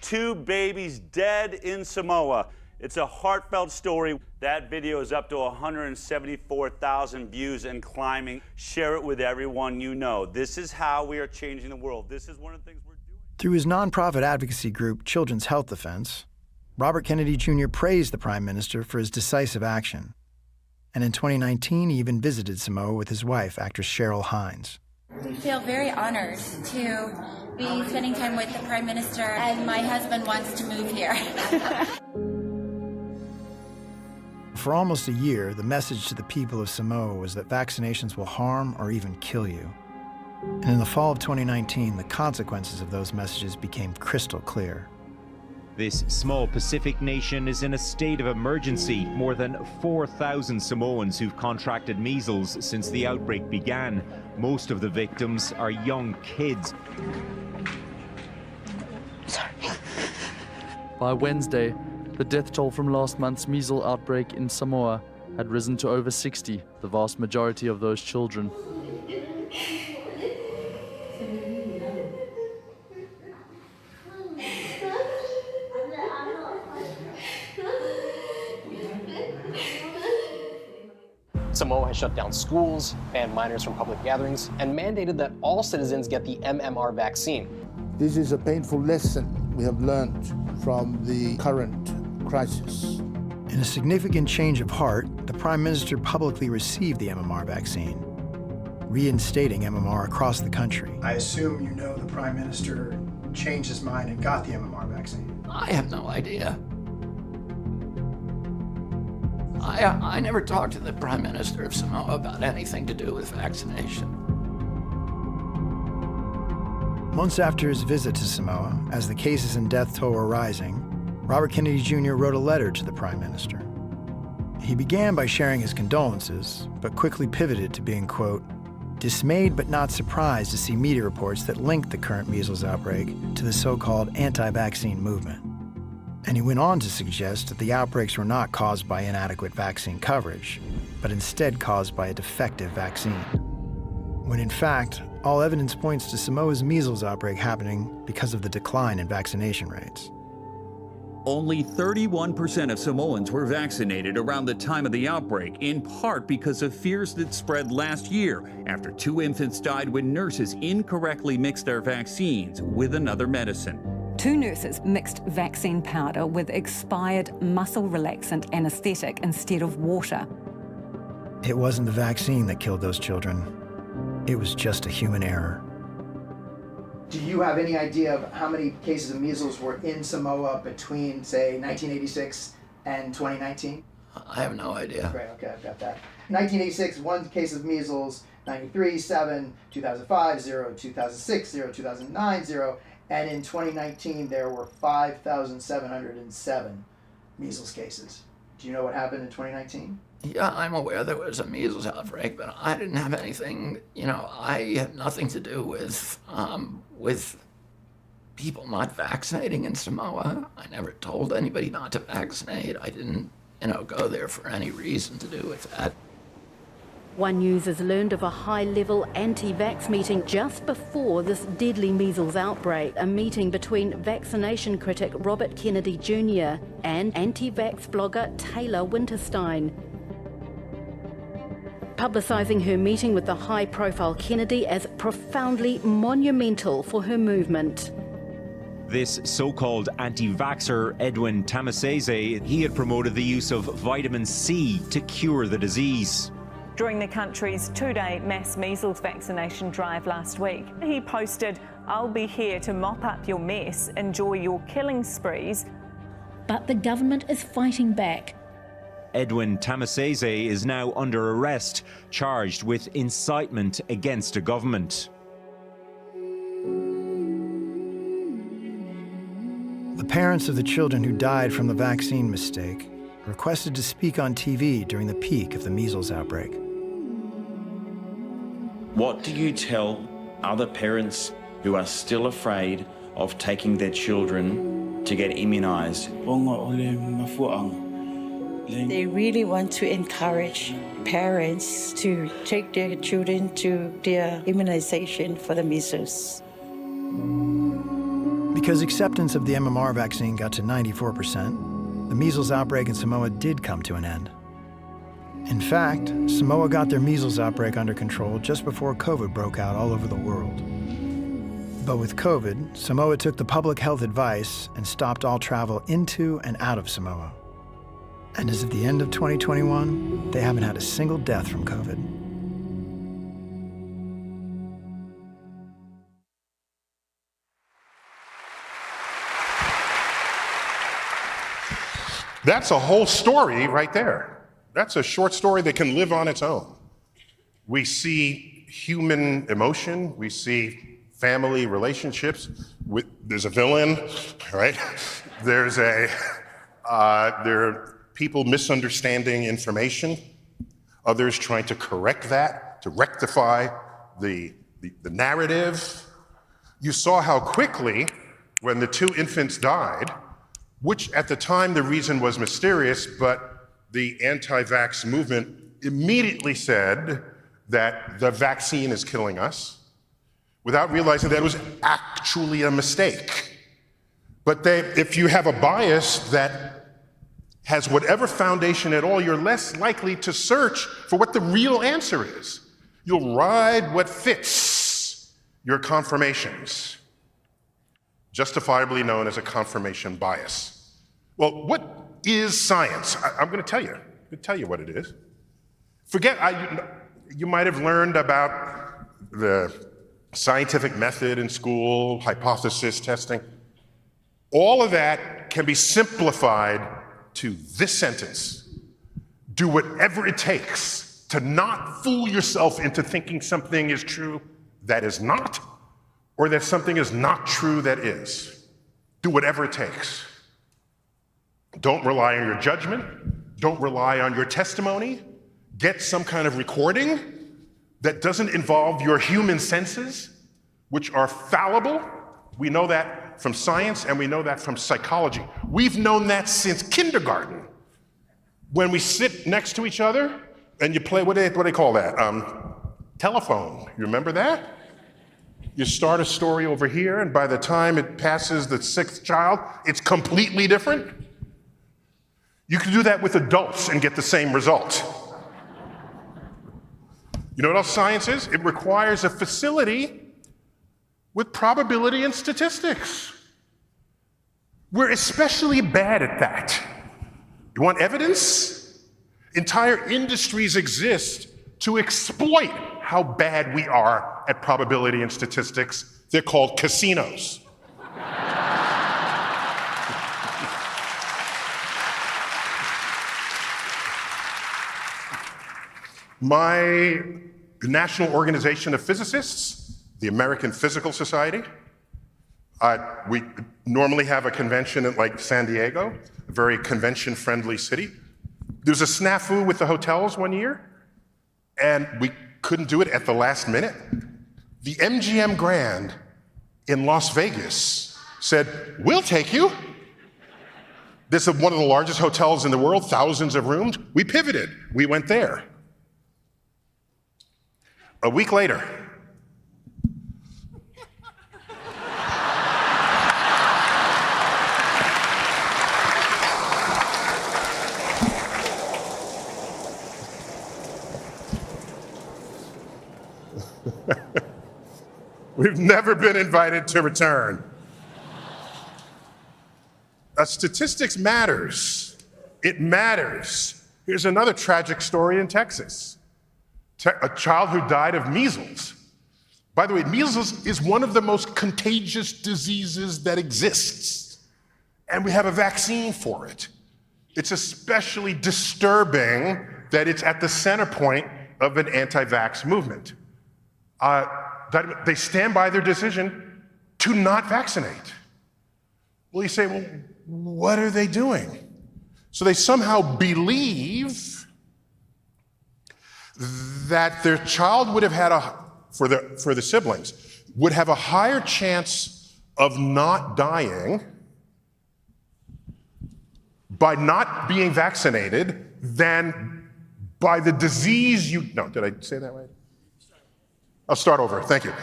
S24: 2 babies dead in Samoa. It's a heartfelt story. That video is up to 174,000 views and climbing. Share it with everyone you know. This is how we are changing the world. This is one of the things we're doing.
S8: Through his nonprofit advocacy group, Children's Health Defense, Robert Kennedy Jr. praised the Prime Minister for his decisive action. And in 2019, he even visited Samoa with his wife, actress Cheryl Hines.
S25: We feel very honored to be spending time with the Prime Minister, and my husband wants to move here.
S8: For almost a year, the message to the people of Samoa was that vaccinations will harm or even kill you. And in the fall of 2019, the consequences of those messages became crystal clear.
S3: This small Pacific nation is in a state of emergency. More than 4,000 Samoans who've contracted measles since the outbreak began. Most of the victims are young kids.
S9: By Wednesday, the death toll from last month's measles outbreak in Samoa had risen to over 60, the vast majority of those children.
S13: Samoa has shut down schools, banned minors from public gatherings, and mandated that all citizens get the MMR vaccine.
S18: This is a painful lesson we have learned from the current crisis.
S8: In a significant change of heart, the Prime Minister publicly received the MMR vaccine, reinstating MMR across the country.
S14: I assume you know the Prime Minister changed his mind and got the MMR vaccine.
S5: I have no idea. I never talked to the Prime Minister of Samoa about anything to do with vaccination.
S8: Months after his visit to Samoa, as the cases and death toll were rising, Robert Kennedy Jr. wrote a letter to the Prime Minister. He began by sharing his condolences, but quickly pivoted to being, quote, dismayed but not surprised to see media reports that linked the current measles outbreak to the so-called anti-vaccine movement. And he went on to suggest that the outbreaks were not caused by inadequate vaccine coverage, but instead caused by a defective vaccine. When in fact, all evidence points to Samoa's measles outbreak happening because of the decline in vaccination rates.
S17: Only 31% of Samoans were vaccinated around the time of the outbreak, in part because of fears that spread last year after 2 infants died when nurses incorrectly mixed their vaccines with another medicine.
S26: 2 nurses mixed vaccine powder with expired muscle relaxant anesthetic instead of water.
S8: It wasn't the vaccine that killed those children. It was just a human error.
S14: Do you have any idea of how many cases of measles were in Samoa between, say, 1986 and 2019?
S5: I have no idea.
S14: Great, okay, I've got that. 1986, 1 case of measles, 93, 7, 2005, 0, 2006, 0, 2009, 0, and in 2019 there were 5,707 measles cases. Do you know what happened in 2019?
S5: Yeah, I'm aware there was a measles outbreak, but I didn't have anything, I had nothing to do with people not vaccinating in Samoa. I never told anybody not to vaccinate. I didn't, go there for any reason to do with that.
S27: One News has learned of a high-level anti-vax meeting just before this deadly measles outbreak, a meeting between vaccination critic Robert Kennedy Jr. and anti-vax blogger Taylor Winterstein. Publicising her meeting with the high-profile Kennedy as profoundly monumental for her movement.
S3: This so-called anti-vaxxer, Edwin Tamasese, he had promoted the use of vitamin C to cure the disease.
S28: During the country's 2-day mass measles vaccination drive last week, he posted, "I'll be here to mop up your mess, enjoy your killing sprees."
S27: But the government is fighting back.
S3: Edwin Tamasese is now under arrest, charged with incitement against a government.
S8: The parents of the children who died from the vaccine mistake requested to speak on TV during the peak of the measles outbreak.
S29: What do you tell other parents who are still afraid of taking their children to get immunized?
S23: They really want to encourage parents to take their children to their immunization for the measles.
S8: Because acceptance of the MMR vaccine got to 94%, the measles outbreak in Samoa did come to an end. In fact, Samoa got their measles outbreak under control just before COVID broke out all over the world. But with COVID, Samoa took the public health advice and stopped all travel into and out of Samoa. And as of the end of 2021, they haven't had a single death from COVID.
S1: That's a whole story right there. That's a short story that can live on its own. We see human emotion, we see family relationships. There's a villain, right? There are people misunderstanding information, others trying to correct that, to rectify the narrative. You saw how quickly, when the 2 infants died, which at the time the reason was mysterious, but the anti-vax movement immediately said that the vaccine is killing us, without realizing that it was actually a mistake. But if you have a bias that has whatever foundation at all, you're less likely to search for what the real answer is. You'll ride what fits your confirmations, justifiably known as a confirmation bias. Well, what is science? I'm going to tell you. I'm going to tell you what it is. You might have learned about the scientific method in school, hypothesis testing. All of that can be simplified to this sentence: do whatever it takes to not fool yourself into thinking something is true that is not, or that something is not true that is. Do whatever it takes. Don't rely on your judgment. Don't rely on your testimony. Get some kind of recording that doesn't involve your human senses, which are fallible. We know that from science, and we know that from psychology. We've known that since kindergarten. When we sit next to each other and you play, what do they call that? Telephone. You remember that? You start a story over here, and by the time it passes the 6th child, it's completely different. You can do that with adults and get the same result. You know what else science is? It requires a facility with probability and statistics. We're especially bad at that. You want evidence? Entire industries exist to exploit how bad we are at probability and statistics. They're called casinos. My national organization of physicists, the American Physical Society, we normally have a convention at like San Diego, a very convention-friendly city. There was a snafu with the hotels one year, and we couldn't do it at the last minute. The MGM Grand in Las Vegas said, "We'll take you." This is one of the largest hotels in the world, thousands of rooms. We pivoted. We went there. A week later, we've never been invited to return. Statistics matters. It matters. Here's another tragic story in Texas. A child who died of measles. By the way, measles is one of the most contagious diseases that exists, and we have a vaccine for it. It's especially disturbing that it's at the center point of an anti-vax movement. They stand by their decision to not vaccinate. Well, you say, well, what are they doing? So they somehow believe that their child would have had for the siblings, would have a higher chance of not dying by not being vaccinated than by the disease no, did I say that right? I'll start over, thank you.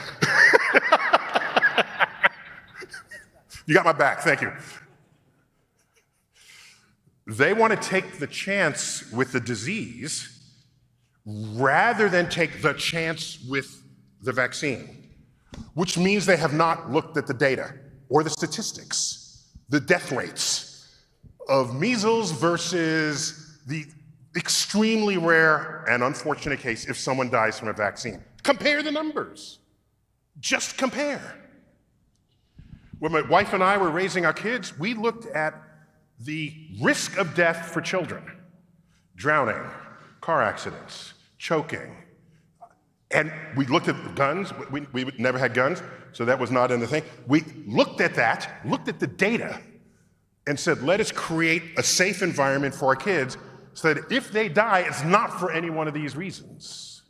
S1: You got my back, thank you. They want to take the chance with the disease rather than take the chance with the vaccine, which means they have not looked at the data or the statistics, the death rates of measles versus the extremely rare and unfortunate case if someone dies from a vaccine. Compare the numbers. Just compare. When my wife and I were raising our kids, we looked at the risk of death for children: drowning, car accidents, choking. And we looked at guns. We never had guns, so that was not in the thing. We looked at that, looked at the data, and said, let us create a safe environment for our kids so that if they die, it's not for any one of these reasons.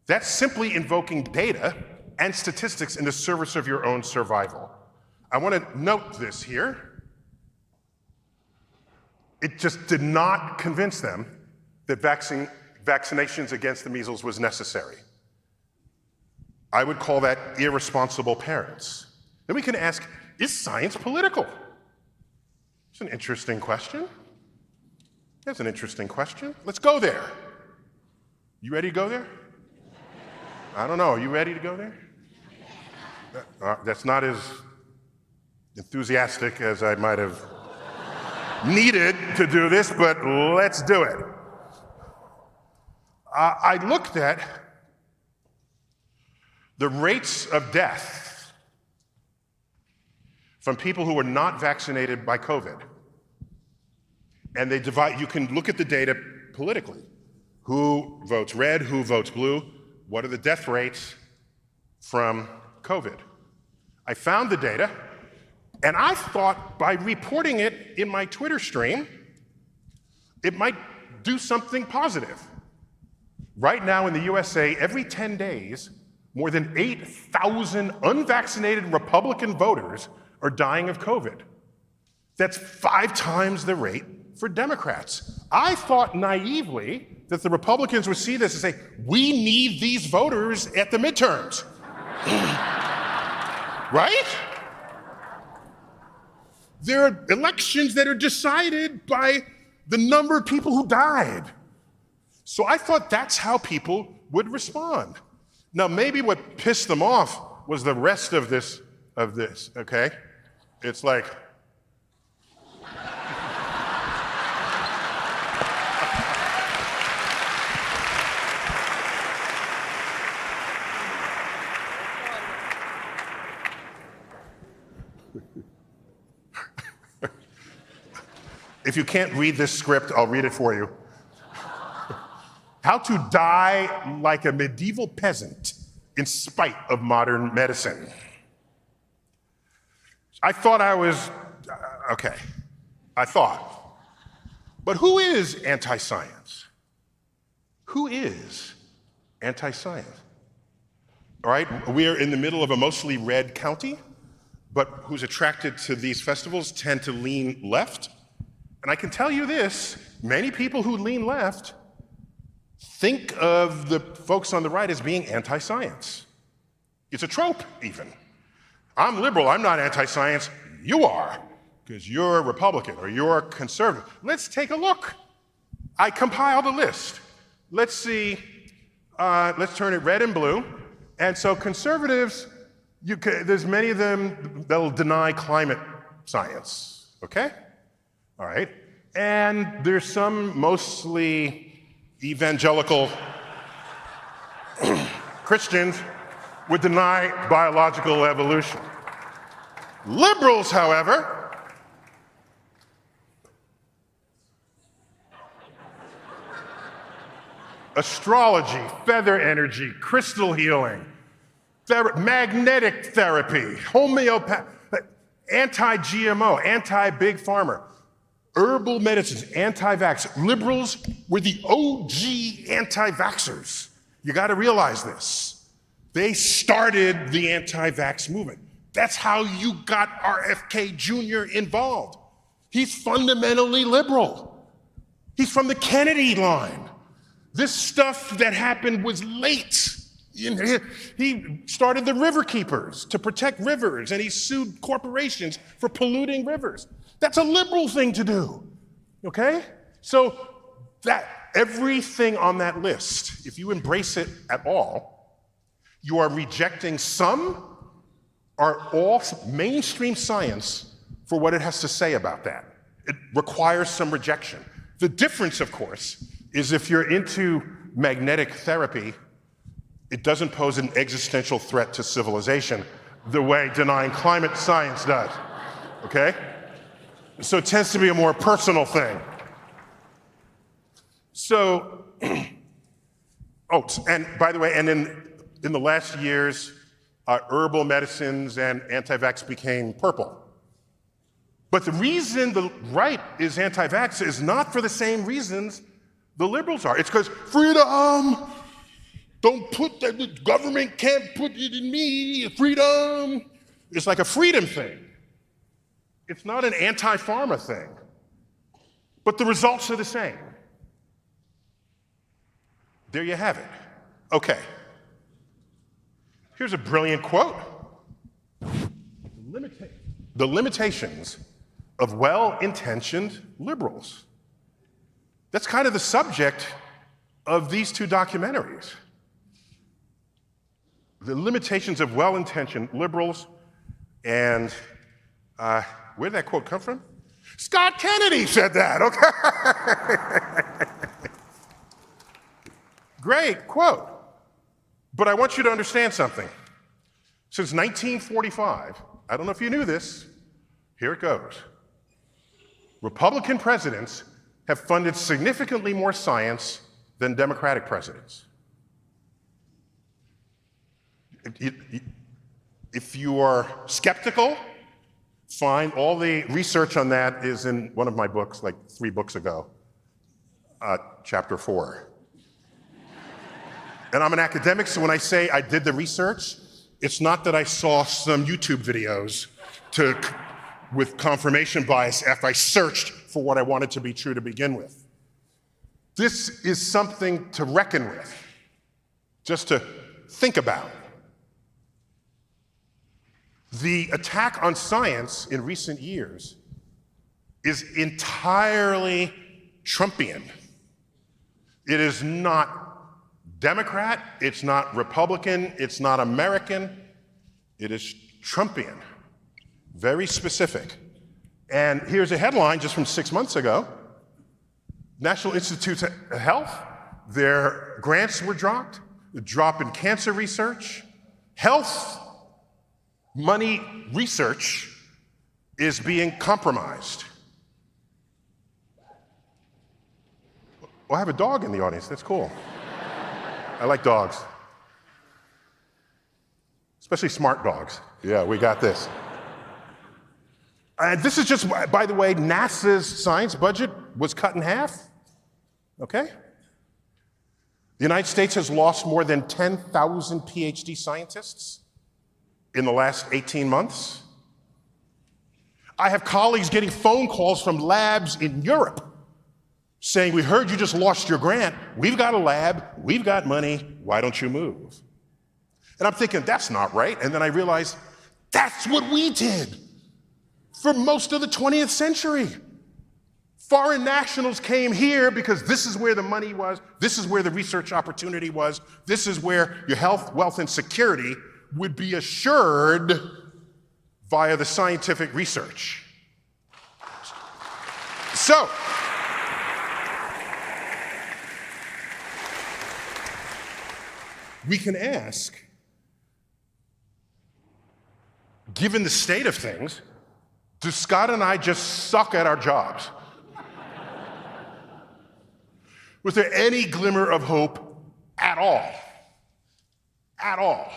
S1: That's simply invoking data and statistics in the service of your own survival. I want to note this here. It just did not convince them that vaccinations against the measles was necessary. I would call that irresponsible parents. Then we can ask, is science political? It's an interesting question. That's an interesting question. Let's go there. You ready to go there? I don't know, are you ready to go there? That's not as enthusiastic as I might have needed to do this, but let's do it. I looked at the rates of death from people who were not vaccinated by COVID. And they divide, you can look at the data politically. Who votes red, who votes blue? What are the death rates from COVID? I found the data, and I thought by reporting it in my Twitter stream, it might do something positive. Right now in the USA, every 10 days, more than 8,000 unvaccinated Republican voters are dying of COVID. That's 5 times the rate for Democrats. I thought naively that the Republicans would see this and say, we need these voters at the midterms. Right? There are elections that are decided by the number of people who died. So I thought that's how people would respond. Now, maybe what pissed them off was the rest of this, okay? It's like, if you can't read this script, I'll read it for you. How to die like a medieval peasant in spite of modern medicine. I thought I was, okay, I thought. But who is anti-science? Who is anti-science? All right, we're in the middle of a mostly red county, but who's attracted to these festivals tend to lean left. And I can tell you this, many people who lean left think of the folks on the right as being anti-science. It's a trope, even. I'm liberal, I'm not anti-science, you are, because you're a Republican or you're a conservative. Let's take a look. I compiled a list. Let's see, let's turn it red and blue. And so conservatives, there's many of them that'll deny climate science, okay? All right, and there's some mostly evangelical Christians would deny biological evolution. Liberals, however, astrology, feather energy, crystal healing, magnetic therapy, homeopathy, anti-GMO, anti-big pharma, herbal medicines, anti-vax. Liberals were the OG anti-vaxxers. You got to realize this. They started the anti-vax movement. That's how you got RFK Jr. involved. He's fundamentally liberal. He's from the Kennedy line. This stuff that happened was late. He started the River Keepers to protect rivers, and he sued corporations for polluting rivers. That's a liberal thing to do, okay? So that everything on that list, if you embrace it at all, you are rejecting some or all mainstream science for what it has to say about that. It requires some rejection. The difference, of course, is if you're into magnetic therapy, it doesn't pose an existential threat to civilization the way denying climate science does, okay? So it tends to be a more personal thing. So Oh, and by the way, and in the last years, herbal medicines and anti-vax became purple. But the reason the right is anti-vax is not for the same reasons the liberals are. It's because freedom, don't put that, the government can't put it in me, freedom. It's like a freedom thing. It's not an anti-pharma thing. But the results are the same. There you have it. Okay. Here's a brilliant quote. The limitations of well-intentioned liberals. That's kind of the subject of these two documentaries. The limitations of well-intentioned liberals, and where did that quote come from? Scott Kennedy said that, okay? Great quote. But I want you to understand something. Since 1945, I don't know if you knew this, here it goes. Republican presidents have funded significantly more science than Democratic presidents. If you are skeptical, fine. All the research on that is in one of my books, like 3 books ago, chapter 4. And I'm an academic, so when I say I did the research, it's not that I saw some YouTube videos with confirmation bias after I searched for what I wanted to be true to begin with. This is something to reckon with, just to think about. The attack on science in recent years is entirely Trumpian. It is not Democrat, it's not Republican, it's not American, it is Trumpian. Very specific. And here's a headline just from 6 months ago. National Institutes of Health, their grants were dropped, a drop in cancer research. Health money research is being compromised. Oh, I have a dog in the audience, that's cool. I like dogs. Especially smart dogs. Yeah, we got this. And this is just, by the way, NASA's science budget was cut in half, okay? The United States has lost more than 10,000 PhD scientists in the last 18 months. I have colleagues getting phone calls from labs in Europe saying, we heard you just lost your grant. We've got a lab, we've got money, why don't you move? And I'm thinking, that's not right. And then I realized, that's what we did for most of the 20th century. Foreign nationals came here because this is where the money was, this is where the research opportunity was, this is where your health, wealth, and security would be assured via the scientific research. So, we can ask, given the state of things, do Scott and I just suck at our jobs? Was there any glimmer of hope at all? At all?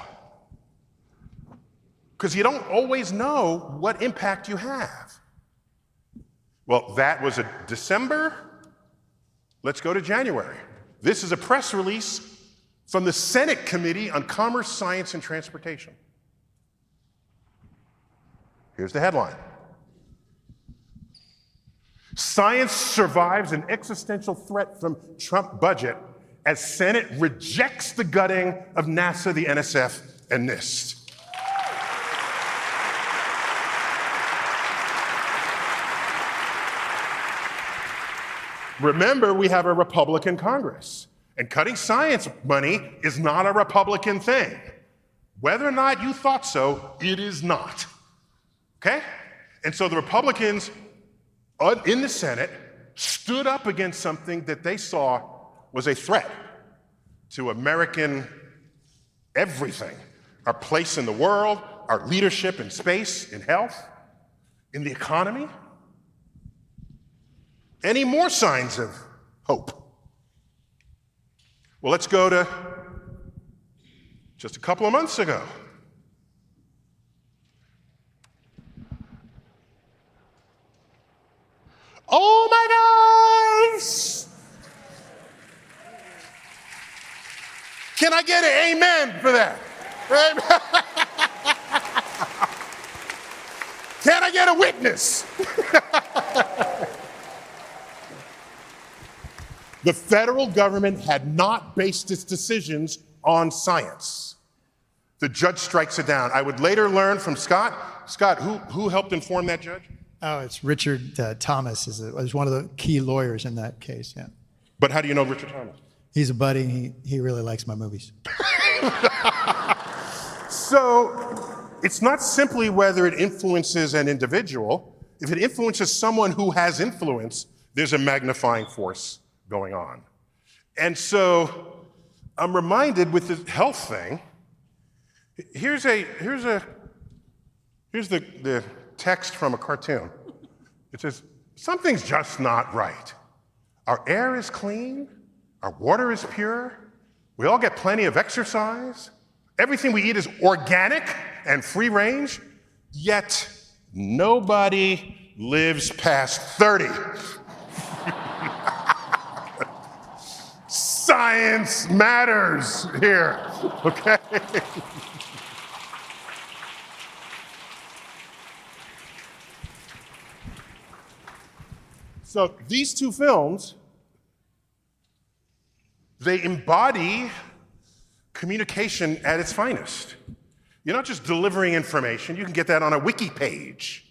S1: Because you don't always know what impact you have. Well, that was a December. Let's go to January. This is a press release from the Senate Committee on Commerce, Science, and Transportation. Here's the headline. Science survives an existential threat from Trump budget as Senate rejects the gutting of NASA, the NSF, and NIST. Remember, we have a Republican Congress, and cutting science money is not a Republican thing. Whether or not you thought so, it is not. Okay? And so the Republicans in the Senate stood up against something that they saw was a threat to American everything, our place in the world, our leadership in space, in health, in the economy. Any more signs of hope? Well, let's go to just a couple of months ago. Oh my gosh! Can I get an amen for that? Can I get a witness? The federal government had not based its decisions on science. The judge strikes it down. I would later learn from Scott. Scott, who helped inform that judge?
S10: Oh, it's Richard Thomas is one of the key lawyers in that case, yeah.
S1: But how do you know Richard Thomas?
S10: He's a buddy. He really likes my movies.
S1: So it's not simply whether it influences an individual. If it influences someone who has influence, there's a magnifying force going on. And so I'm reminded with the health thing, here's the text from a cartoon. It says, something's just not right. Our air is clean, our water is pure, we all get plenty of exercise, everything we eat is organic and free range, yet nobody lives past 30. Science matters here, okay? So these two films, they embody communication at its finest. You're not just delivering information. You can get that on a wiki page.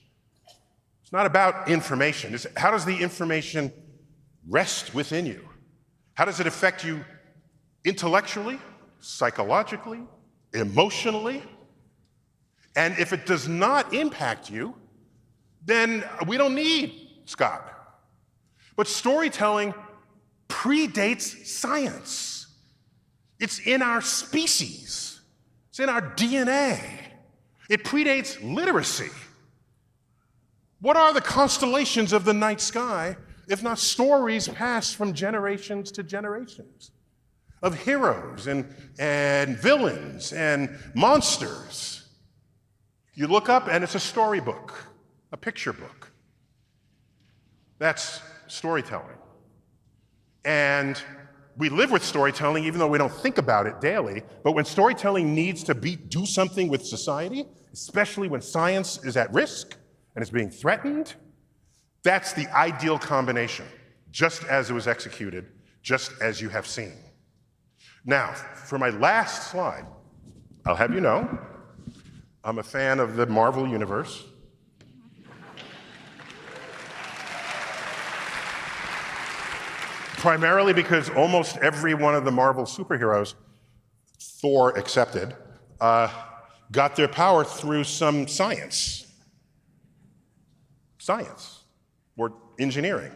S1: It's not about information. It's how does the information rest within you? How does it affect you intellectually, psychologically, emotionally? And if it does not impact you, then we don't need Scott. But storytelling predates science. It's in our species. It's in our DNA. It predates literacy. What are the constellations of the night sky if not stories passed from generations to generations of heroes and villains and monsters? You look up and it's a storybook, a picture book. That's storytelling. And we live with storytelling even though we don't think about it daily, but when storytelling needs to do something with society, especially when science is at risk and is being threatened, that's the ideal combination, just as it was executed, just as you have seen. Now, for my last slide, I'll have you know, I'm a fan of the Marvel Universe. Primarily because almost every one of the Marvel superheroes, Thor accepted, got their power through some science. Science, or engineering.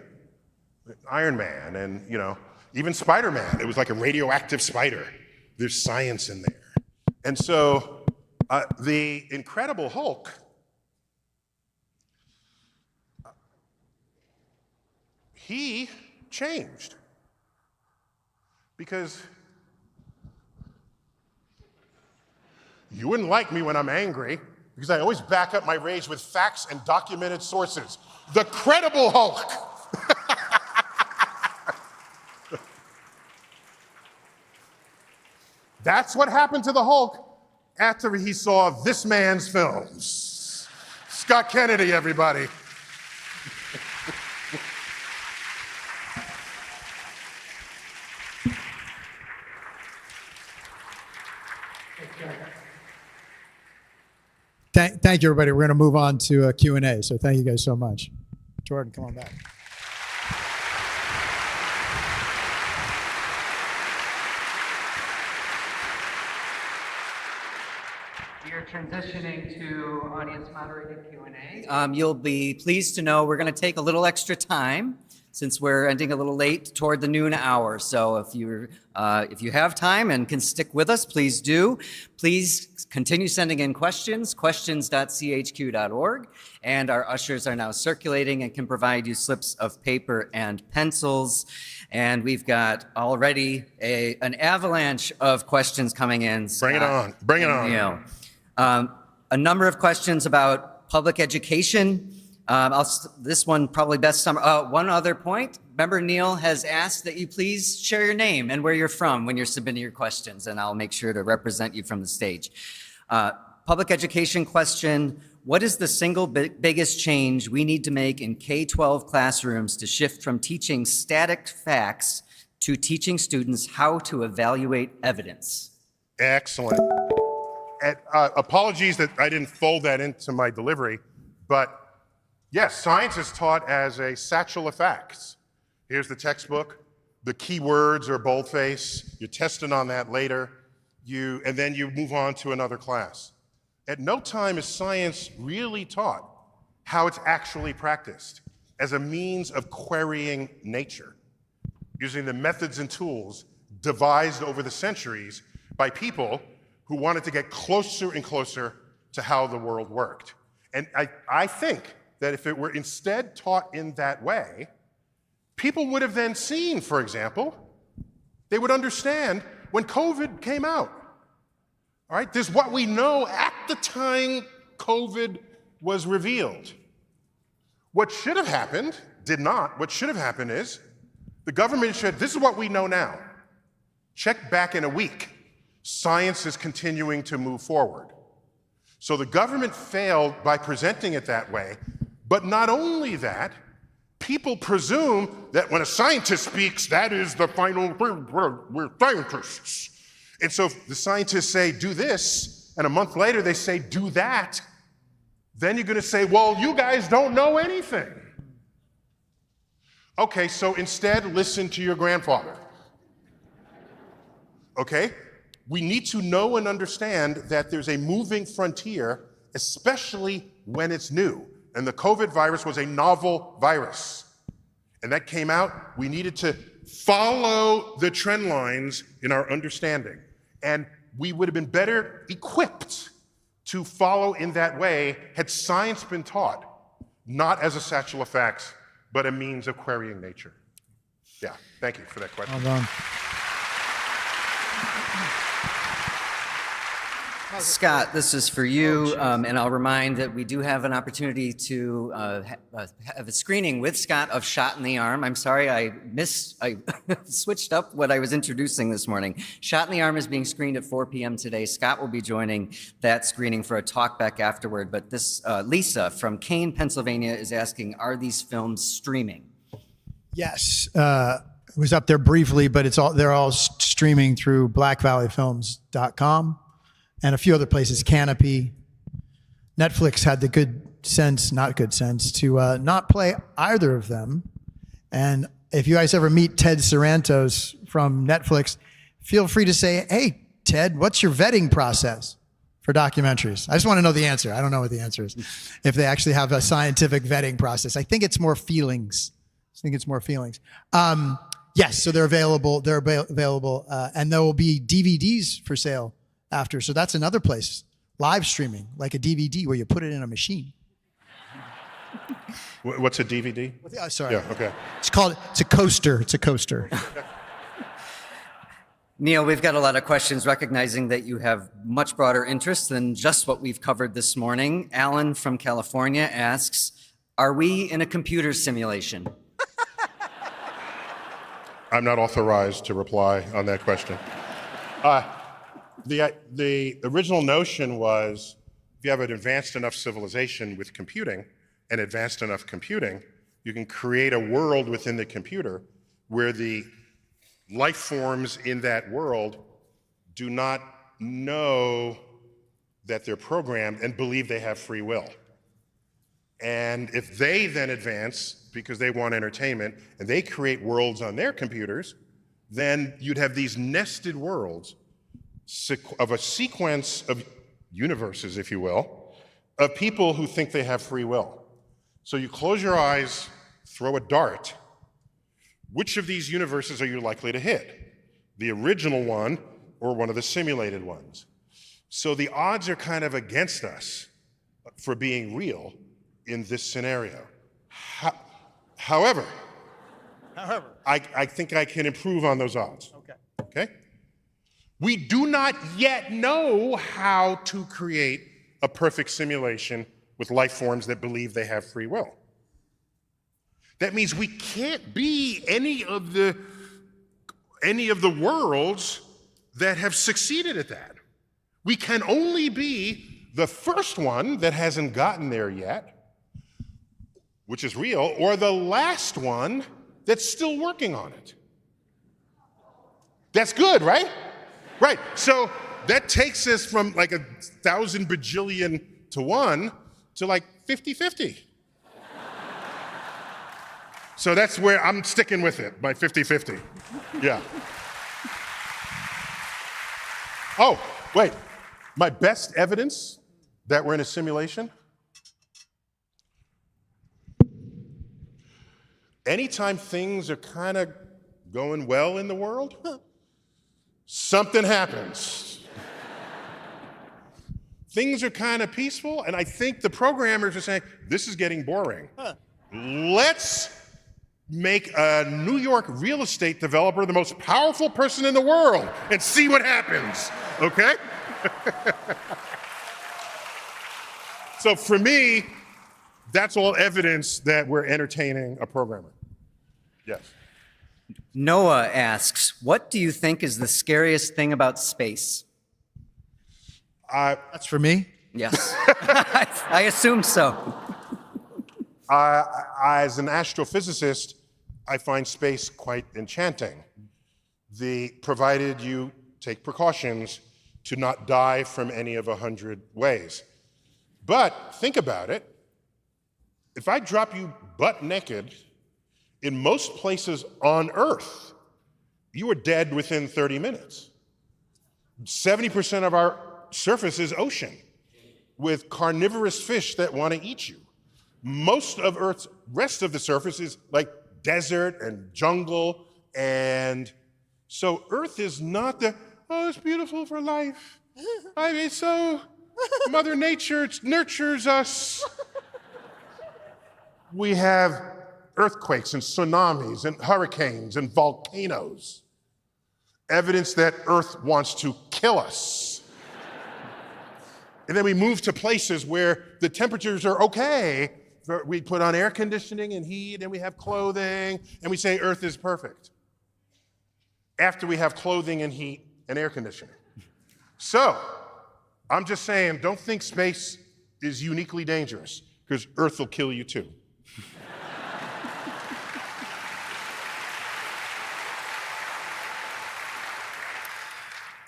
S1: Iron Man and, even Spider-Man, it was like a radioactive spider. There's science in there. And so the Incredible Hulk, he changed because you wouldn't like me when I'm angry because I always back up my rage with facts and documented sources. The Credible Hulk. That's what happened to the Hulk after he saw this man's films. Scott Kennedy, everybody.
S10: Thank you, everybody. We're going to move on to a Q&A, so thank you guys so much. Jordan, come on back.
S2: We are transitioning to audience-moderated Q&A. You'll be pleased to know we're going to take a little extra time.
S4: since we're ending a little late toward the noon hour. So if you have time and can stick with us, please do. Please continue sending in questions, questions.chq.org. And our ushers are now circulating and can provide you slips of paper and pencils. And we've got already an avalanche of questions coming in.
S1: Bring it on. Bring it on.
S4: A number of questions about public education. This one probably best one other point. Member Neal has asked that you please share your name and where you're from when you're submitting your questions, and I'll make sure to represent you from the stage. Public education question: what is the single biggest change we need to make in K-12 classrooms to shift from teaching static facts to teaching students how to evaluate evidence?
S1: Excellent. And, apologies that I didn't fold that into my delivery, but yes, science is taught as a satchel of facts. Here's the textbook. The key words are boldface. You're testing on that later. And then you move on to another class. At no time is science really taught how it's actually practiced as a means of querying nature, using the methods and tools devised over the centuries by people who wanted to get closer and closer to how the world worked. And I think that if it were instead taught in that way, people would have then seen, for example, they would understand when COVID came out. All right, there's what we know at the time COVID was revealed. What should have happened, did not, what should have happened is the government said, this is what we know now. Check back in a week. Science is continuing to move forward. So the government failed by presenting it that way. But not only that, people presume that when a scientist speaks, that is the final word. We're scientists. And so if the scientists say, do this, and a month later they say, do that, then you're going to say, well, you guys don't know anything. Okay, so instead, listen to your grandfather. Okay? We need to know and understand that there's a moving frontier, especially when it's new. And the COVID virus was a novel virus. And that came out, we needed to follow the trend lines in our understanding. And we would have been better equipped to follow in that way had science been taught, not as a satchel of facts, but a means of querying nature. Yeah, thank you for that question.
S10: Well done.
S4: Scott, this is for you, and I'll remind that we do have an opportunity to have a screening with Scott of Shot in the Arm. I'm sorry, I switched up what I was introducing this morning. Shot in the Arm is being screened at 4 p.m. today. Scott will be joining that screening for a talk back afterward, but this Lisa from Kane, Pennsylvania is asking, are these films streaming?
S10: Yes, it was up there briefly, but they're all streaming through blackvalleyfilms.com. and a few other places, Canopy. Netflix had the not good sense, to not play either of them. And if you guys ever meet Ted Sarantos from Netflix, feel free to say, hey, Ted, what's your vetting process for documentaries? I just want to know the answer. I don't know what the answer is. If they actually have a scientific vetting process. I think it's more feelings. Yes, so they're available. And there will be DVDs for sale after. So that's another place, live streaming, like a DVD where you put it in a machine.
S1: What's a DVD?
S10: Sorry.
S1: Yeah, okay.
S10: It's a coaster. It's a coaster.
S4: Neil, we've got a lot of questions recognizing that you have much broader interests than just what we've covered this morning. Alan from California asks, are we in a computer simulation?
S1: I'm not authorized to reply on that question. The original notion was, if you have an advanced enough civilization with computing and advanced enough computing, you can create a world within the computer where the life forms in that world do not know that they're programmed and believe they have free will. And if they then advance because they want entertainment and they create worlds on their computers, then you'd have these nested worlds of a sequence of universes, if you will, of people who think they have free will. So you close your eyes, throw a dart, which of these universes are you likely to hit? The original one or one of the simulated ones? So the odds are kind of against us for being real in this scenario. However, I think I can improve on those odds. Okay? We do not yet know how to create a perfect simulation with life forms that believe they have free will. That means we can't be any of the worlds that have succeeded at that. We can only be the first one that hasn't gotten there yet, which is real, or the last one that's still working on it. That's good, right? Right. So that takes us from like 1,000 bajillion to 1 to like 50-50. So that's where I'm sticking with it, my 50-50. Yeah. Oh, wait. My best evidence that we're in a simulation? Anytime things are kind of going well in the world, something happens. Things are kind of peaceful, and I think the programmers are saying, this is getting boring. Let's make a New York real estate developer the most powerful person in the world and see what happens, okay? So for me, that's all evidence that we're entertaining a programmer. Yes.
S4: Noah asks, what do you think is the scariest thing about space?
S10: That's for me?
S4: Yes. I assume so.
S1: As an astrophysicist, I find space quite enchanting. Provided you take precautions to not die from any of 100 ways. But think about it. If I drop you butt naked in most places on Earth, you are dead within 30 minutes. 70% of our surface is ocean, with carnivorous fish that want to eat you. Most of Earth's rest of the surface is like desert and jungle, and so Earth is not it's beautiful for life. I mean, so Mother Nature nurtures us. We have earthquakes and tsunamis and hurricanes and volcanoes. Evidence that Earth wants to kill us. And then we move to places where the temperatures are okay. We put on air conditioning and heat, and we have clothing, and we say Earth is perfect. After we have clothing and heat and air conditioning. So, I'm just saying, don't think space is uniquely dangerous, because Earth will kill you too.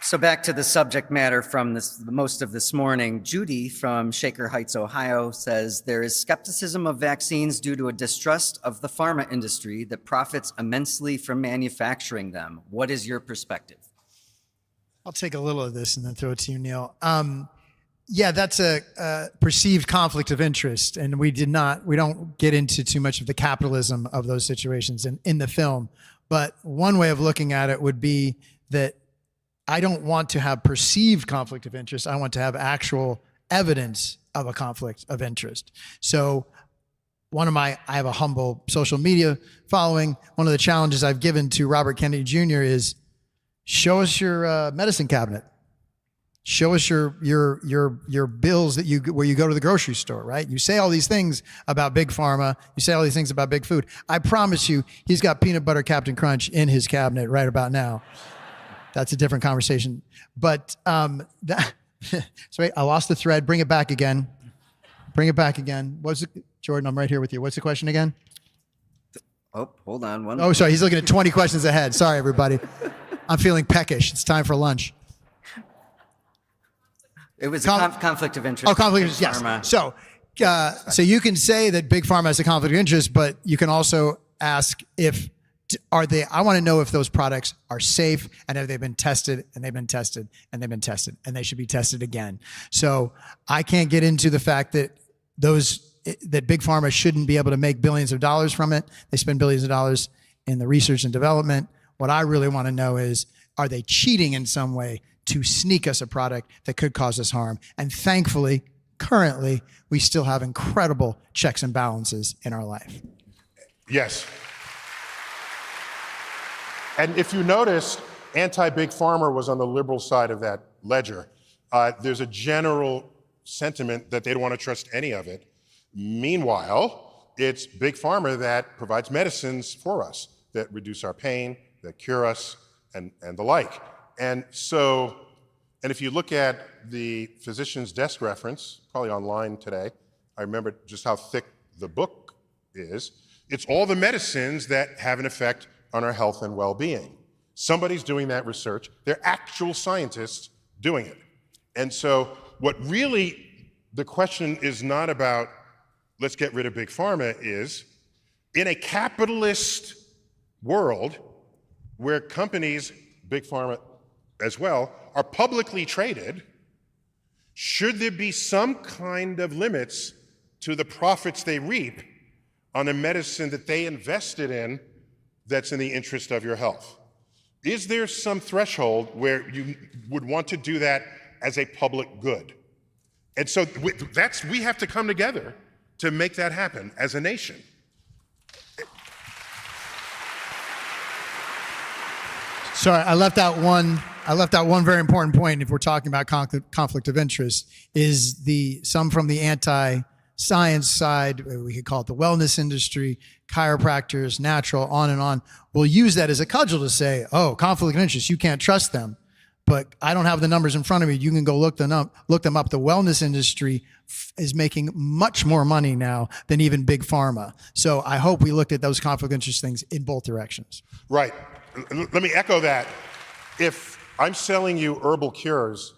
S4: So back to the subject matter from most of this morning. Judy from Shaker Heights, Ohio says, there is skepticism of vaccines due to a distrust of the pharma industry that profits immensely from manufacturing them. What is your perspective?
S10: I'll take a little of this and then throw it to you, Neil. Yeah, that's a perceived conflict of interest, and we don't get into too much of the capitalism of those situations in the film. But one way of looking at it would be that I don't want to have perceived conflict of interest. I want to have actual evidence of a conflict of interest. So I have a humble social media following. One of the challenges I've given to Robert Kennedy Jr. is show us your medicine cabinet. Show us your bills where you go to the grocery store, right? You say all these things about big pharma. You say all these things about big food. I promise you, he's got peanut butter Captain Crunch in his cabinet right about now. That's a different conversation. But sorry, I lost the thread. Bring it back again. Bring it back again. Jordan, I'm right here with you. What's the question again?
S4: Oh, hold on.
S10: Oh, sorry. He's looking at 20 questions ahead. Sorry, everybody. I'm feeling peckish. It's time for lunch.
S4: It was conflict of interest.
S10: Oh, conflict of interest, yes. So you can say that Big Pharma has a conflict of interest, but you can also ask I want to know if those products are safe and have they been tested and they've been tested and they've been tested and they should be tested again. So I can't get into the fact that Big Pharma shouldn't be able to make billions of dollars from it. They spend billions of dollars in the research and development. What I really want to know is, are they cheating in some way to sneak us a product that could cause us harm? And thankfully, currently, we still have incredible checks and balances in our life.
S1: Yes. And if you noticed, anti-big pharma was on the liberal side of that ledger. There's a general sentiment that they don't want to trust any of it. Meanwhile, it's big pharma that provides medicines for us that reduce our pain, that cure us, and the like. And so, and if you look at the physician's desk reference, probably online today, I remember just how thick the book is. It's all the medicines that have an effect on our health and well-being. Somebody's doing that research. They're actual scientists doing it. And so what really, the question is not about let's get rid of big pharma, is in a capitalist world where companies, big pharma as well, are publicly traded, should there be some kind of limits to the profits they reap on a medicine that they invested in that's in the interest of your health? Is there some threshold where you would want to do that as a public good? And so we have to come together to make that happen as a nation.
S10: Sorry, I left out one very important point. If we're talking about conflict of interest, is some from the anti-science side, we could call it the wellness industry, chiropractors, natural, on and on, will use that as a cudgel to say, oh, conflict of interest, you can't trust them. But I don't have the numbers in front of me. You can go look them up. The wellness industry is making much more money now than even big pharma. So I hope we looked at those conflict of interest things in both directions.
S1: Right. Let me echo that. If I'm selling you herbal cures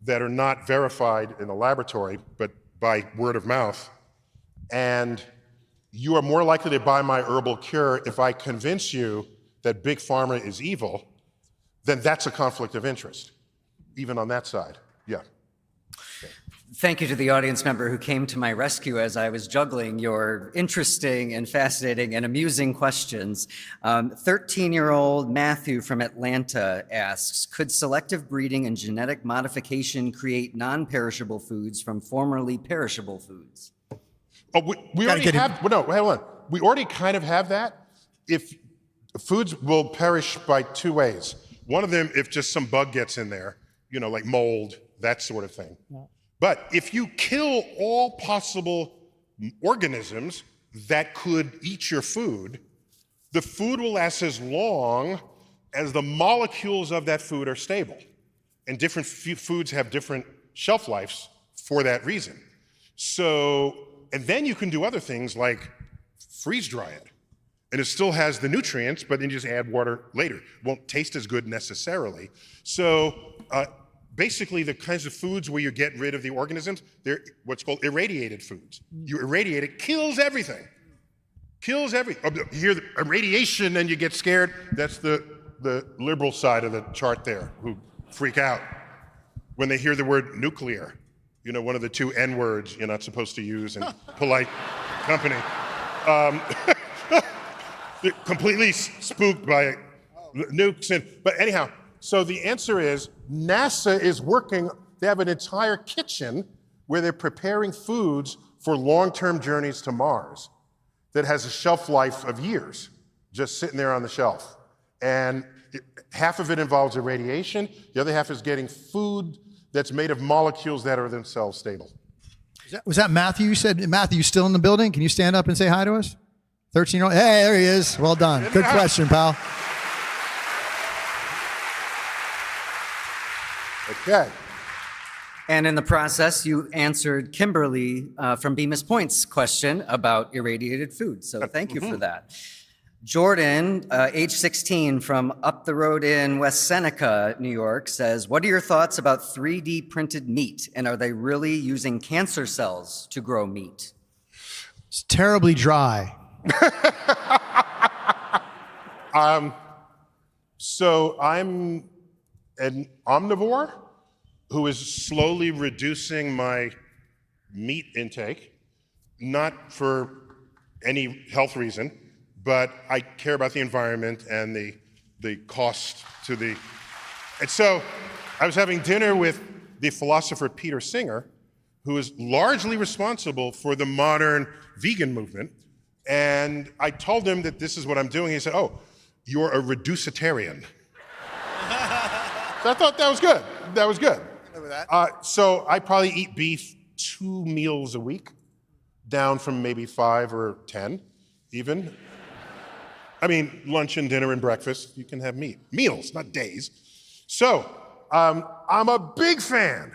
S1: that are not verified in the laboratory, but by word of mouth, and you are more likely to buy my herbal cure if I convince you that big pharma is evil, then that's a conflict of interest, even on that side. Yeah.
S4: Thank you to the audience member who came to my rescue as I was juggling your interesting and fascinating and amusing questions. 13-year-old Matthew from Atlanta asks, could selective breeding and genetic modification create non-perishable foods from formerly perishable foods?
S1: Oh, we already have, well, no, hold on. We already kind of have that. If foods will perish by two ways. One of them, if just some bug gets in there, like mold, that sort of thing. Yeah. But if you kill all possible organisms that could eat your food, the food will last as long as the molecules of that food are stable. And different foods have different shelf lives for that reason. So, and then you can do other things like freeze dry it. And it still has the nutrients, but then you just add water later. Won't taste as good necessarily. So basically the kinds of foods where you get rid of the organisms, they're what's called irradiated foods. You irradiate it, kills everything. Kills everything. You hear the irradiation and you get scared. That's the liberal side of the chart there, who freak out when they hear the word nuclear. One of the two N words you're not supposed to use in polite company. Completely spooked by nukes. But anyhow, so the answer is NASA is working, they have an entire kitchen where they're preparing foods for long-term journeys to Mars that has a shelf life of years, just sitting there on the shelf. And half of it involves irradiation, the other half is getting food that's made of molecules that are themselves stable.
S10: Was that Matthew? You said Matthew's still in the building? Can you stand up and say hi to us? 13-year-old, hey, there he is. Well done. Good question, pal.
S1: Okay.
S4: And in the process, you answered Kimberly from Bemis Point's question about irradiated food. So thank you for that. Jordan, age 16, from up the road in West Seneca, New York, says, what are your thoughts about 3D printed meat? And are they really using cancer cells to grow meat?
S10: It's terribly dry.
S1: So I'm an omnivore who is slowly reducing my meat intake, not for any health reason, but I care about the environment and the cost to the, and so I was having dinner with the philosopher Peter Singer, who is largely responsible for the modern vegan movement. And I told him that this is what I'm doing. He said, oh, you're a reducitarian. So I thought that was good. That was good. So I probably eat beef 2 meals a week, down from maybe 5 or 10 even. I mean, lunch and dinner and breakfast, you can have meat. Meals, not days. So I'm a big fan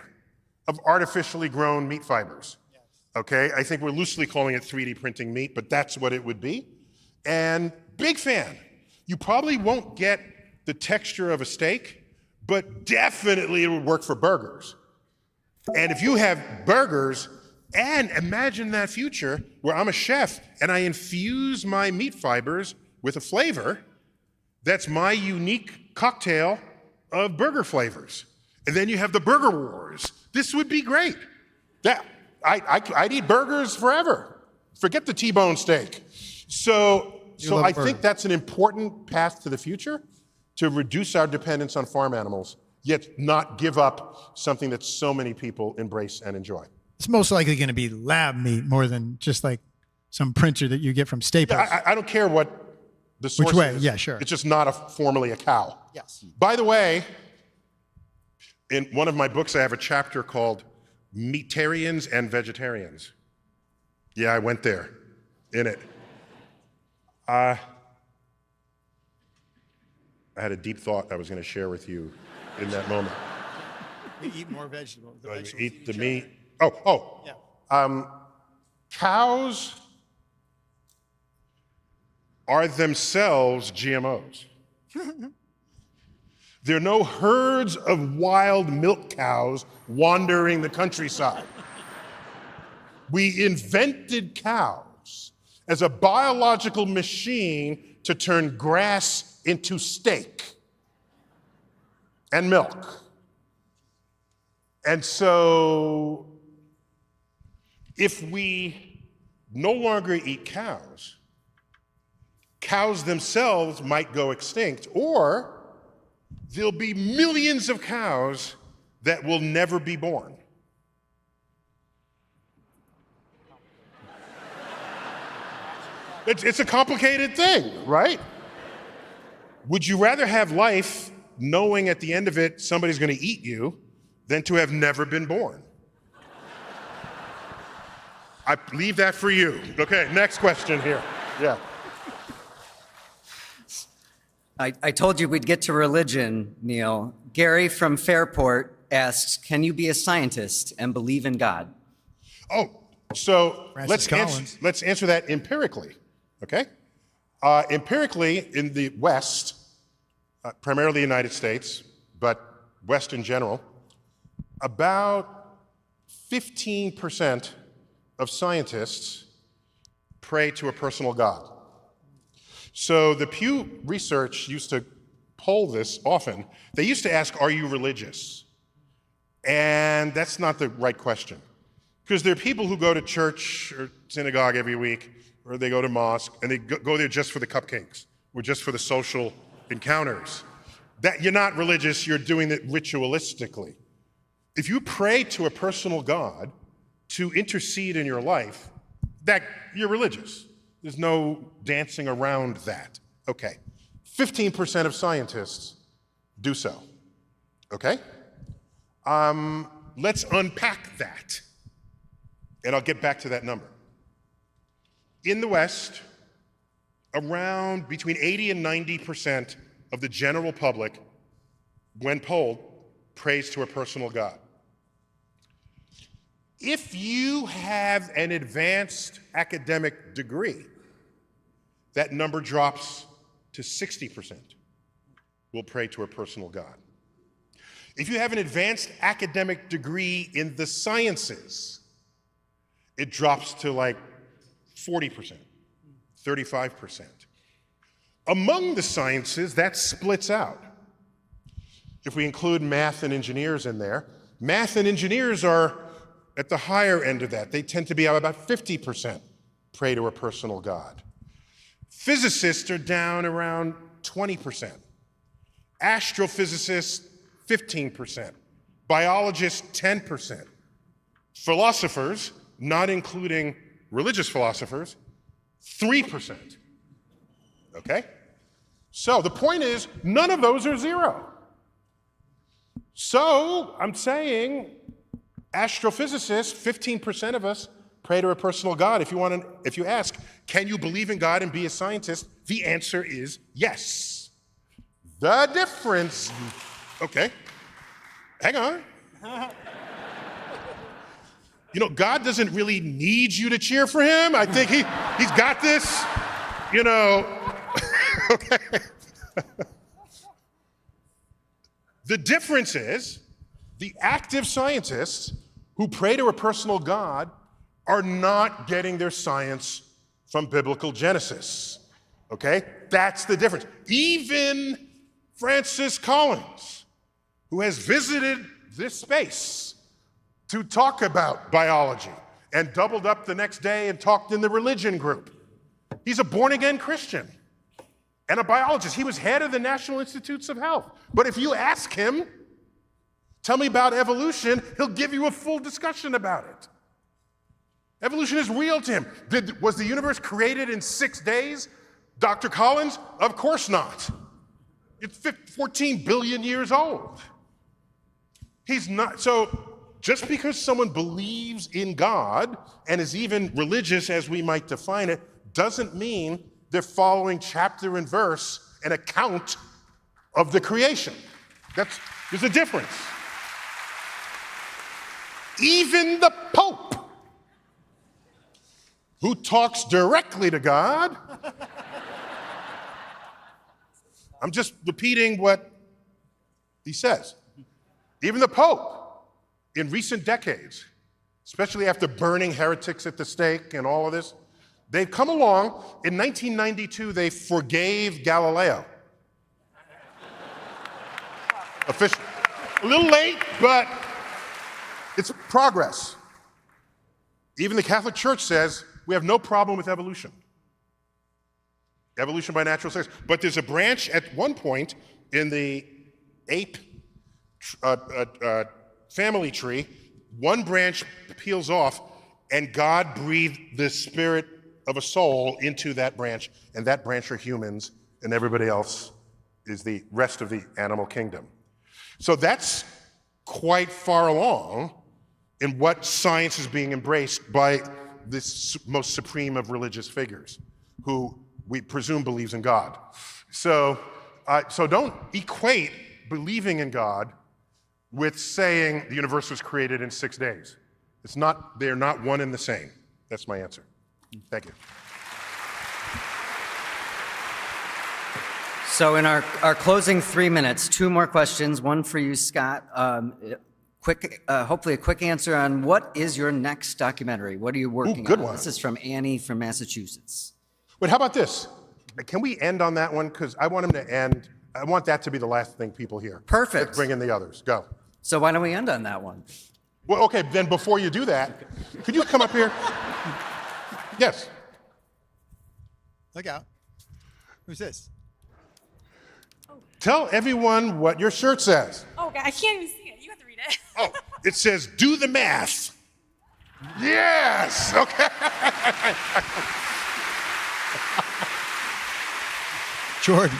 S1: of artificially grown meat fibers. Okay, I think we're loosely calling it 3D printing meat, but that's what it would be. And big fan. You probably won't get the texture of a steak, but definitely it would work for burgers. And if you have burgers, and imagine that future where I'm a chef and I infuse my meat fibers with a flavor that's my unique cocktail of burger flavors. And then you have the burger wars. This would be great. I'd eat burgers forever. Forget the T-bone steak. So I think that's an important path to the future, to reduce our dependence on farm animals, yet not give up something that so many people embrace and enjoy.
S10: It's most likely going to be lab meat more than just like some printer that you get from Staples.
S1: Yeah, I don't care what the source
S10: Which way?
S1: is.
S10: Yeah, sure.
S1: It's just not formally a cow.
S10: Yes.
S1: By the way, in one of my books, I have a chapter called Meatarians and Vegetarians. Yeah, I went there in it. I had a deep thought I was going to share with you in that moment.
S10: We eat more vegetables.
S1: Eat the meat. Yeah. Cows are themselves GMOs. There are no herds of wild milk cows wandering the countryside. We invented cows as a biological machine to turn grass into steak and milk. And so if we no longer eat cows, cows themselves might go extinct, or there'll be millions of cows that will never be born. It's a complicated thing, right? Would you rather have life knowing at the end of it somebody's going to eat you than to have never been born? I leave that for you. Okay, next question here. Yeah.
S4: I told you we'd get to religion, Neil. Gary from Fairport asks, can you be a scientist and believe in God?
S1: Oh, so let's answer that empirically, okay? Empirically, in the West, primarily the United States, but West in general, about 15% of scientists pray to a personal God. So the Pew Research used to poll this often. They used to ask, are you religious? And that's not the right question. Because there are people who go to church or synagogue every week, or they go to mosque, and they go there just for the cupcakes, or just for the social encounters. That you're not religious, you're doing it ritualistically. If you pray to a personal God to intercede in your life, that you're religious. There's no dancing around that. Okay, 15% of scientists do so, okay? Let's unpack that, and I'll get back to that number. In the West, around between 80 and 90% of the general public, when polled, prays to a personal God. If you have an advanced academic degree, that number drops to 60%. Will pray to a personal God. If you have an advanced academic degree in the sciences, it drops to like 40%, 35%. Among the sciences, that splits out. If we include math and engineers in there, math and engineers are at the higher end of that. They tend to be about 50% pray to a personal God. Physicists are down around 20%. Astrophysicists, 15%. Biologists, 10%. Philosophers, not including religious philosophers, 3%. Okay? So the point is, none of those are zero. So I'm saying, astrophysicists, 15% of us pray to a personal God. If you ask, can you believe in God and be a scientist? The answer is yes. The difference, okay, hang on. You know, God doesn't really need you to cheer for him. I think he's got this, you know, okay. The difference is the active scientists who pray to a personal God are not getting their science from biblical Genesis, okay? That's the difference. Even Francis Collins, who has visited this space to talk about biology and doubled up the next day and talked in the religion group, he's a born-again Christian and a biologist. He was head of the National Institutes of Health. But if you ask him, tell me about evolution, he'll give you a full discussion about it. Evolution is real to him. Was the universe created in 6 days? Dr. Collins, of course not. It's 14 billion years old. He's not, so just because someone believes in God and is even religious as we might define it, doesn't mean they're following chapter and verse an account of the creation. There's a difference. Even the Pope, who talks directly to God, I'm just repeating what he says. Even the Pope, in recent decades, especially after burning heretics at the stake and all of this, they've come along. In 1992, they forgave Galileo. Officially. A little late, but it's progress. Even the Catholic Church says we have no problem with evolution. Evolution by natural selection. But there's a branch at one point in the ape family tree, one branch peels off, and God breathed the spirit of a soul into that branch, and that branch are humans, and everybody else is the rest of the animal kingdom. So that's quite far along in what science is being embraced by this most supreme of religious figures, who we presume believes in God. So don't equate believing in God with saying the universe was created in 6 days. They're not one and the same. That's my answer. Thank you.
S4: So in our closing 3 minutes, 2 more questions, one for you, Scott. Hopefully a quick answer on what is your next documentary? What are you working on?
S1: Good one.
S4: This is from Annie from Massachusetts.
S1: Wait, how about this? Can we end on that one? Because I want him to end. I want that to be the last thing people hear.
S4: Perfect.
S1: Let's bring in the others. Go.
S4: So why don't we end on that one?
S1: Well, okay, then before you do that, could you come up here? Yes.
S10: Look out. Who's this?
S1: Tell everyone what your shirt says.
S6: Oh, God, I can't even see it. You have to read it.
S1: Oh, it says, do the math. Yes, okay.
S10: Jordan,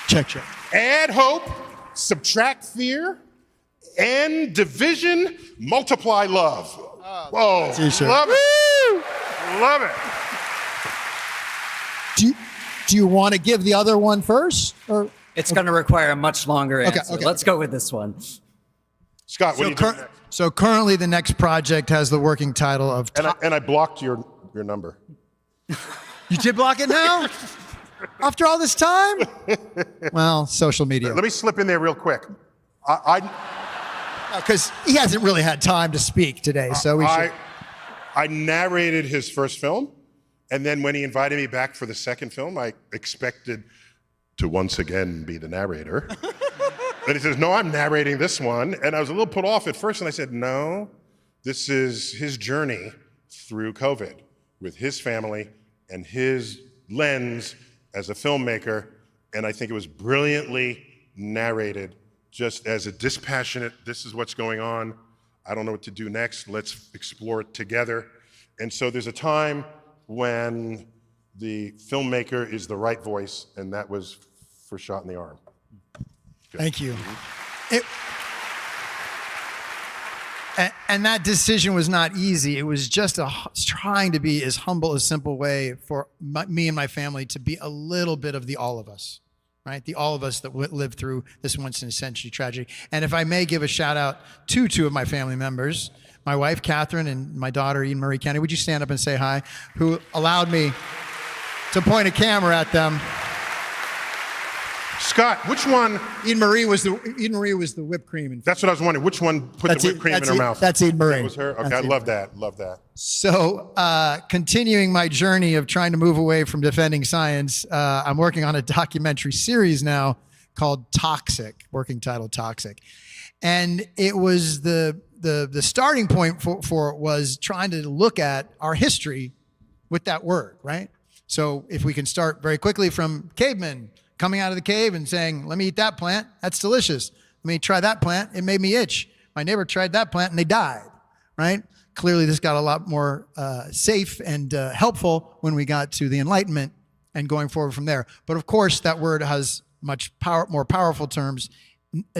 S10: check.
S1: Add hope, subtract fear, end division, multiply love. Oh,
S10: T-shirt.
S1: love it. Love it.
S10: Do you want to give the other one first? Or
S4: it's going to require a much longer answer.
S10: Okay.
S4: Let's go with this one.
S1: Scott, what do you do next?
S10: So currently the next project has the working title of...
S1: And I blocked your number.
S10: You did block it now? After all this time? Well, social media.
S1: Let me slip in there real quick.
S10: Because he hasn't really had time to speak today, so we should...
S1: I narrated his first film, and then when he invited me back for the second film, I expected to once again be the narrator. And he says, no, I'm narrating this one. And I was a little put off at first, and I said, no, this is his journey through COVID with his family and his lens as a filmmaker, and I think it was brilliantly narrated, just as a dispassionate, this is what's going on, I don't know what to do next, let's explore it together. And so there's a time when the filmmaker is the right voice, and that was for Shot in the Arm. Good.
S10: Thank you. And that decision was not easy. It was just trying to be as humble, as simple way for me and my family to be a little bit of the all of us, right? The all of us that lived through this once-in-a-century tragedy. And if I may give a shout out to two of my family members, my wife, Catherine, and my daughter, Eden Marie Kennedy. Would you stand up and say hi? Who allowed me to point a camera at them.
S1: Scott, which one?
S10: Eden Marie was the whipped cream.
S1: That's what I was wondering. Which one put the whipped cream in her mouth?
S10: That's Eden Marie.
S1: That was her? Okay, I love that. Love that.
S10: So continuing my journey of trying to move away from defending science, I'm working on a documentary series now called Toxic, working title Toxic. And it was the starting point for it was trying to look at our history with that word, right? So if we can start very quickly from cavemen coming out of the cave and saying, let me eat that plant, that's delicious. Let me try that plant, it made me itch. My neighbor tried that plant and they died, right? Clearly this got a lot more safe and helpful when we got to the Enlightenment and going forward from there. But of course that word has much more powerful terms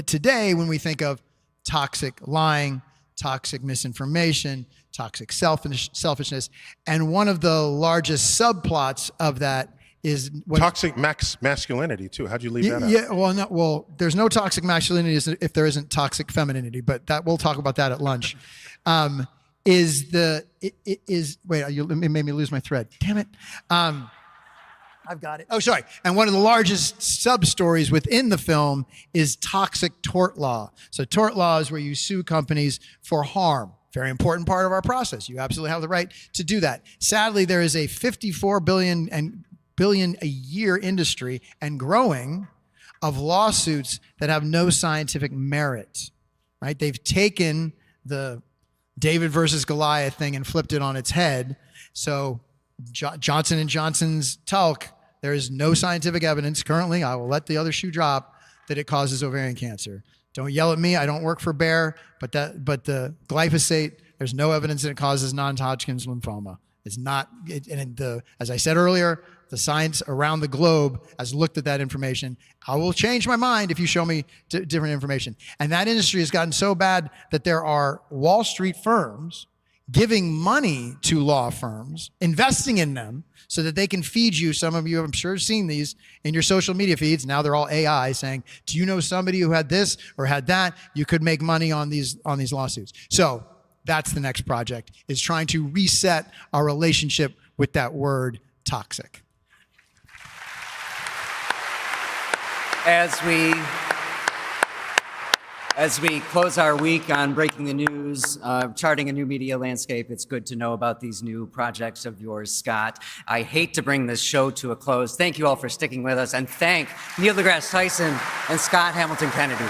S10: today when we think of toxic lying, toxic misinformation, toxic selfishness. And one of the largest subplots of that is
S1: toxic masculinity too. How'd you leave that out?
S10: Yeah, well, there's no toxic masculinity if there isn't toxic femininity, but we'll talk about that at lunch. Wait, it made me lose my thread. Damn it. I've got it. Oh, sorry. And one of the largest sub-stories within the film is toxic tort law. So tort law is where you sue companies for harm. Very important part of our process. You absolutely have the right to do that. Sadly, there is a $54 billion a year industry and growing of lawsuits that have no scientific merit, right? They've taken the David versus Goliath thing and flipped it on its head. So Johnson & Johnson's talc, there is no scientific evidence currently, I will let the other shoe drop, that it causes ovarian cancer. Don't yell at me, I don't work for Bayer, but the glyphosate, there's no evidence that it causes non-Hodgkin's lymphoma. It's not, as I said earlier, the science around the globe has looked at that information. I will change my mind if you show me different information. And that industry has gotten so bad that there are Wall Street firms giving money to law firms, investing in them so that they can feed you. Some of you, I'm sure, have seen these in your social media feeds. Now they're all AI saying, do you know somebody who had this or had that? You could make money on these lawsuits. So that's the next project, is trying to reset our relationship with that word toxic.
S4: As we close our week on breaking the news, charting a new media landscape, it's good to know about these new projects of yours, Scott. I hate to bring this show to a close. Thank you all for sticking with us, and thank Neil deGrasse Tyson and Scott Hamilton Kennedy.